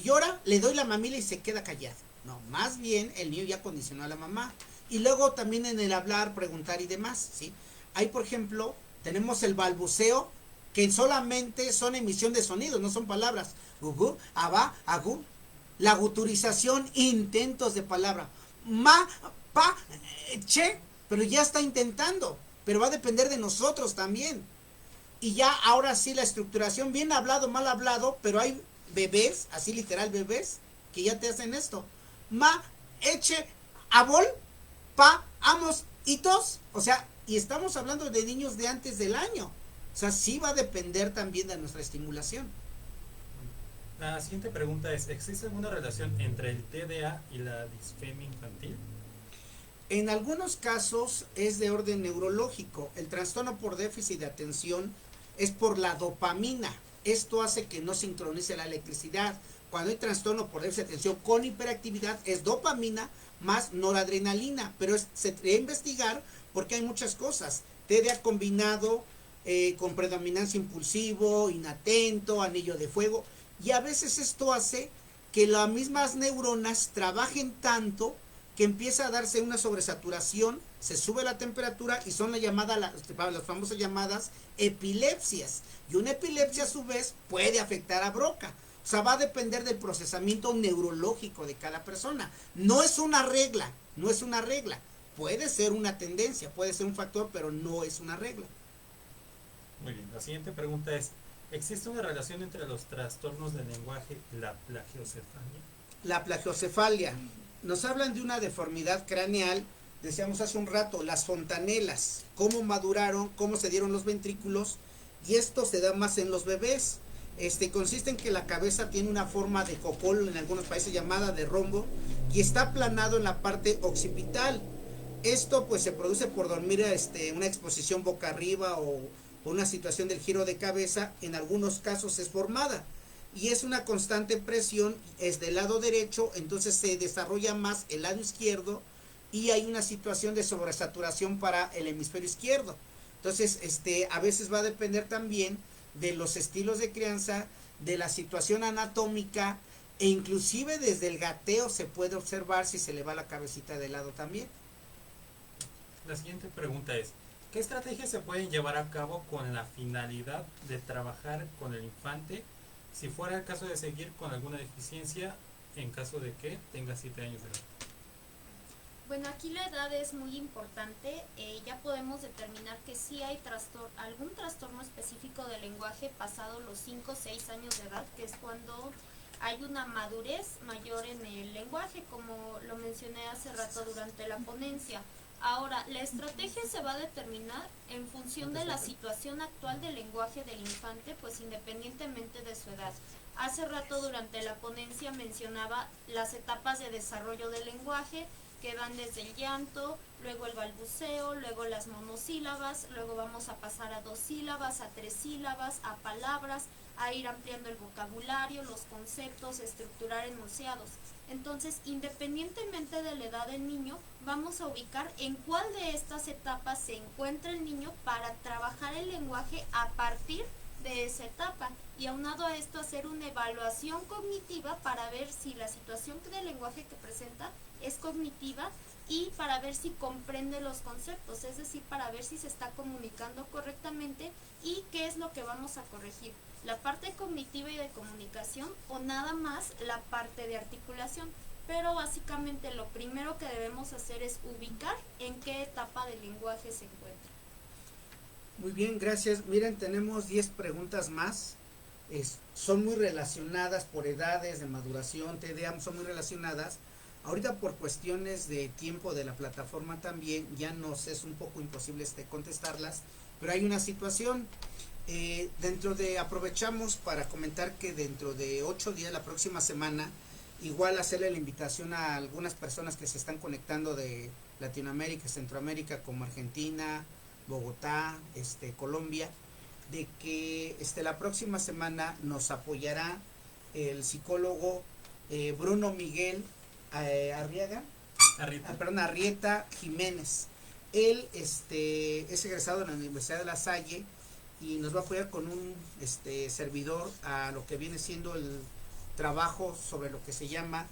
Llora, le doy la mamila y se queda callado. No, más bien el niño ya condicionó a la mamá. Y luego también en el hablar, preguntar y demás, ¿sí? Ahí, por ejemplo, tenemos el balbuceo, que solamente son emisión de sonidos, no son palabras. Ugu, abá, agú. La guturización, intentos de palabra. Ma, pa, che, pero ya está intentando, pero va a depender de nosotros también. Y ya ahora sí la estructuración, bien hablado, mal hablado, pero hay bebés, así literal bebés, que ya te hacen esto. Ma, eche, abol, pa, amos, hitos. O sea, y estamos hablando de niños de antes del año. O sea, sí va a depender también de nuestra estimulación. La siguiente pregunta es, ¿existe alguna relación entre el TDA y la disfemia infantil? En algunos casos es de orden neurológico. El trastorno por déficit de atención es por la dopamina. Esto hace que no sincronice la electricidad. Cuando hay trastorno por déficit de atención con hiperactividad es dopamina más noradrenalina. Pero se debe investigar porque hay muchas cosas. TDA combinado con predominancia impulsivo, inatento, anillo de fuego. Y a veces esto hace que las mismas neuronas trabajen tanto que empieza a darse una sobresaturación, se sube la temperatura y son las famosas llamadas epilepsias. Y una epilepsia a su vez puede afectar a Broca. O sea, va a depender del procesamiento neurológico de cada persona. No es una regla, no es una regla. Puede ser una tendencia, puede ser un factor, pero no es una regla. Muy bien, la siguiente pregunta es, ¿existe una relación entre los trastornos del lenguaje y la plagiocefalia? La plagiocefalia. Nos hablan de una deformidad craneal, decíamos hace un rato, las fontanelas, cómo maduraron, cómo se dieron los ventrículos, y esto se da más en los bebés. Consiste en que la cabeza tiene una forma de cocol, en algunos países llamada de rombo, y está aplanado en la parte occipital. Esto pues se produce por dormir una exposición boca arriba o una situación del giro de cabeza, en algunos casos es formada. Y es una constante presión, es del lado derecho, entonces se desarrolla más el lado izquierdo y hay una situación de sobresaturación para el hemisferio izquierdo. Entonces, a veces va a depender también de los estilos de crianza, de la situación anatómica e inclusive desde el gateo se puede observar si se le va la cabecita de lado también. La siguiente pregunta es, ¿Qué estrategias se pueden llevar a cabo con la finalidad de trabajar con el infante si fuera el caso de seguir con alguna deficiencia en caso de que tenga 7 años de edad? Bueno, aquí la edad es muy importante. Ya podemos determinar que sí hay algún trastorno específico del lenguaje pasado los 5 o 6 años de edad, que es cuando hay una madurez mayor en el lenguaje, como lo mencioné hace rato durante la ponencia. Ahora, la estrategia se va a determinar en función de la situación actual del lenguaje del infante, pues independientemente de su edad. Hace rato durante la ponencia mencionaba las etapas de desarrollo del lenguaje, que van desde el llanto, luego el balbuceo, luego las monosílabas, luego vamos a pasar a 2 sílabas, a 3 sílabas, a palabras, a ir ampliando el vocabulario, los conceptos, estructurar enunciados. Entonces, independientemente de la edad del niño, vamos a ubicar en cuál de estas etapas se encuentra el niño para trabajar el lenguaje a partir de esa etapa, y aunado a esto hacer una evaluación cognitiva para ver si la situación del lenguaje que presenta es cognitiva y para ver si comprende los conceptos, es decir, para ver si se está comunicando correctamente y qué es lo que vamos a corregir, la parte cognitiva y de comunicación o nada más la parte de articulación. Pero básicamente lo primero que debemos hacer es ubicar en qué etapa del lenguaje se encuentra. Muy bien, gracias. Miren, tenemos 10 preguntas más. Son muy relacionadas por edades de maduración, TDA, son muy relacionadas. Ahorita por cuestiones de tiempo de la plataforma también ya nos es un poco imposible contestarlas, pero hay una situación. Aprovechamos para comentar que dentro de 8 días, la próxima semana, igual hacerle la invitación a algunas personas que se están conectando de Latinoamérica, Centroamérica, como Argentina, Bogotá, Colombia, de que la próxima semana nos apoyará el psicólogo Bruno Miguel Arrieta Jiménez. Él es egresado de la Universidad de La Salle y nos va a apoyar con un servidor a lo que viene siendo el trabajo sobre lo que se llama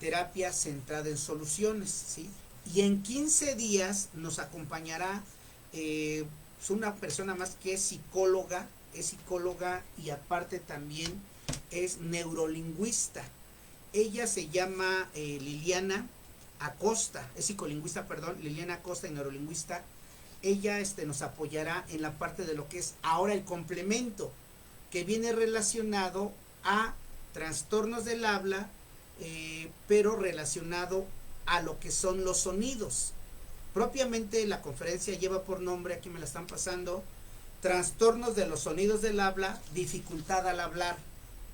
terapia centrada en soluciones, ¿sí? Y en 15 días nos acompañará una persona más que es psicóloga y aparte también es neurolingüista. Ella se llama Liliana Acosta, es psicolingüista, perdón, Liliana Acosta y neurolingüista. Ella nos apoyará en la parte de lo que es ahora el complemento, que viene relacionado a trastornos del habla, pero relacionado a lo que son los sonidos. Propiamente la conferencia lleva por nombre, aquí me la están pasando, trastornos de los sonidos del habla, dificultad al hablar.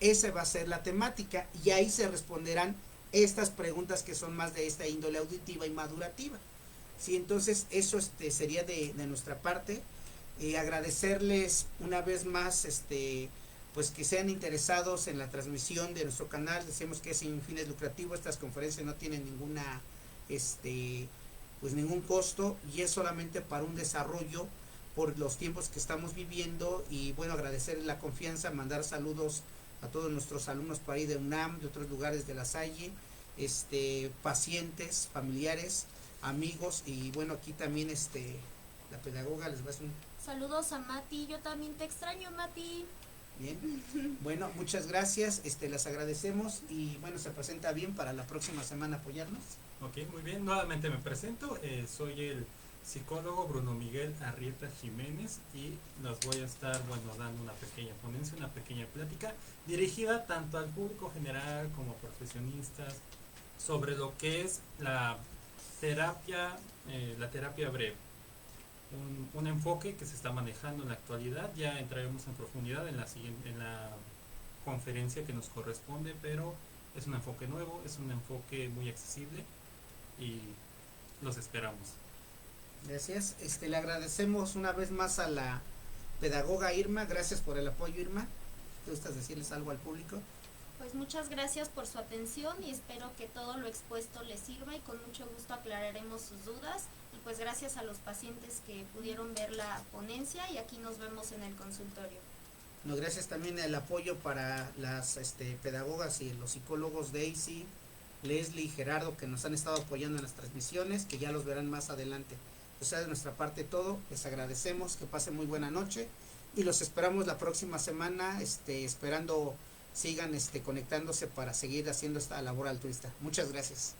Esa va a ser la temática y ahí se responderán estas preguntas que son más de esta índole auditiva y madurativa. Sí, entonces eso sería de nuestra parte. Agradecerles una vez más pues que sean interesados en la transmisión de nuestro canal. Decimos que es sin fines lucrativos, estas conferencias no tienen ninguna pues ningún costo y es solamente para un desarrollo por los tiempos que estamos viviendo. Y bueno, agradecerles la confianza, mandar saludos a todos nuestros alumnos por ahí de UNAM, de otros lugares de La Salle, pacientes, familiares, amigos, y bueno, aquí también la pedagoga les va a hacer un... Saludos a Mati, yo también te extraño, Mati. Bien, bueno, muchas gracias, las agradecemos y bueno, se presenta bien para la próxima semana apoyarnos. Ok, muy bien, nuevamente me presento, soy el psicólogo Bruno Miguel Arrieta Jiménez y nos voy a estar, dando una pequeña ponencia, una pequeña plática dirigida tanto al público general como a profesionistas sobre lo que es la terapia breve, un enfoque que se está manejando en la actualidad. Ya entraremos en profundidad en la conferencia que nos corresponde, pero es un enfoque nuevo, es un enfoque muy accesible y los esperamos. Gracias, le agradecemos una vez más a la pedagoga Irma, gracias por el apoyo, Irma. ¿Te gustas decirles algo al público? Pues muchas gracias por su atención y espero que todo lo expuesto les sirva y con mucho gusto aclararemos sus dudas. Y pues gracias a los pacientes que pudieron ver la ponencia y aquí nos vemos en el consultorio. No, gracias también el apoyo para las pedagogas y los psicólogos Daisy, Leslie y Gerardo que nos han estado apoyando en las transmisiones, que ya los verán más adelante. O sea, de nuestra parte todo, les agradecemos, que pasen muy buena noche y los esperamos la próxima semana, esperando sigan conectándose para seguir haciendo esta labor altruista. Muchas gracias.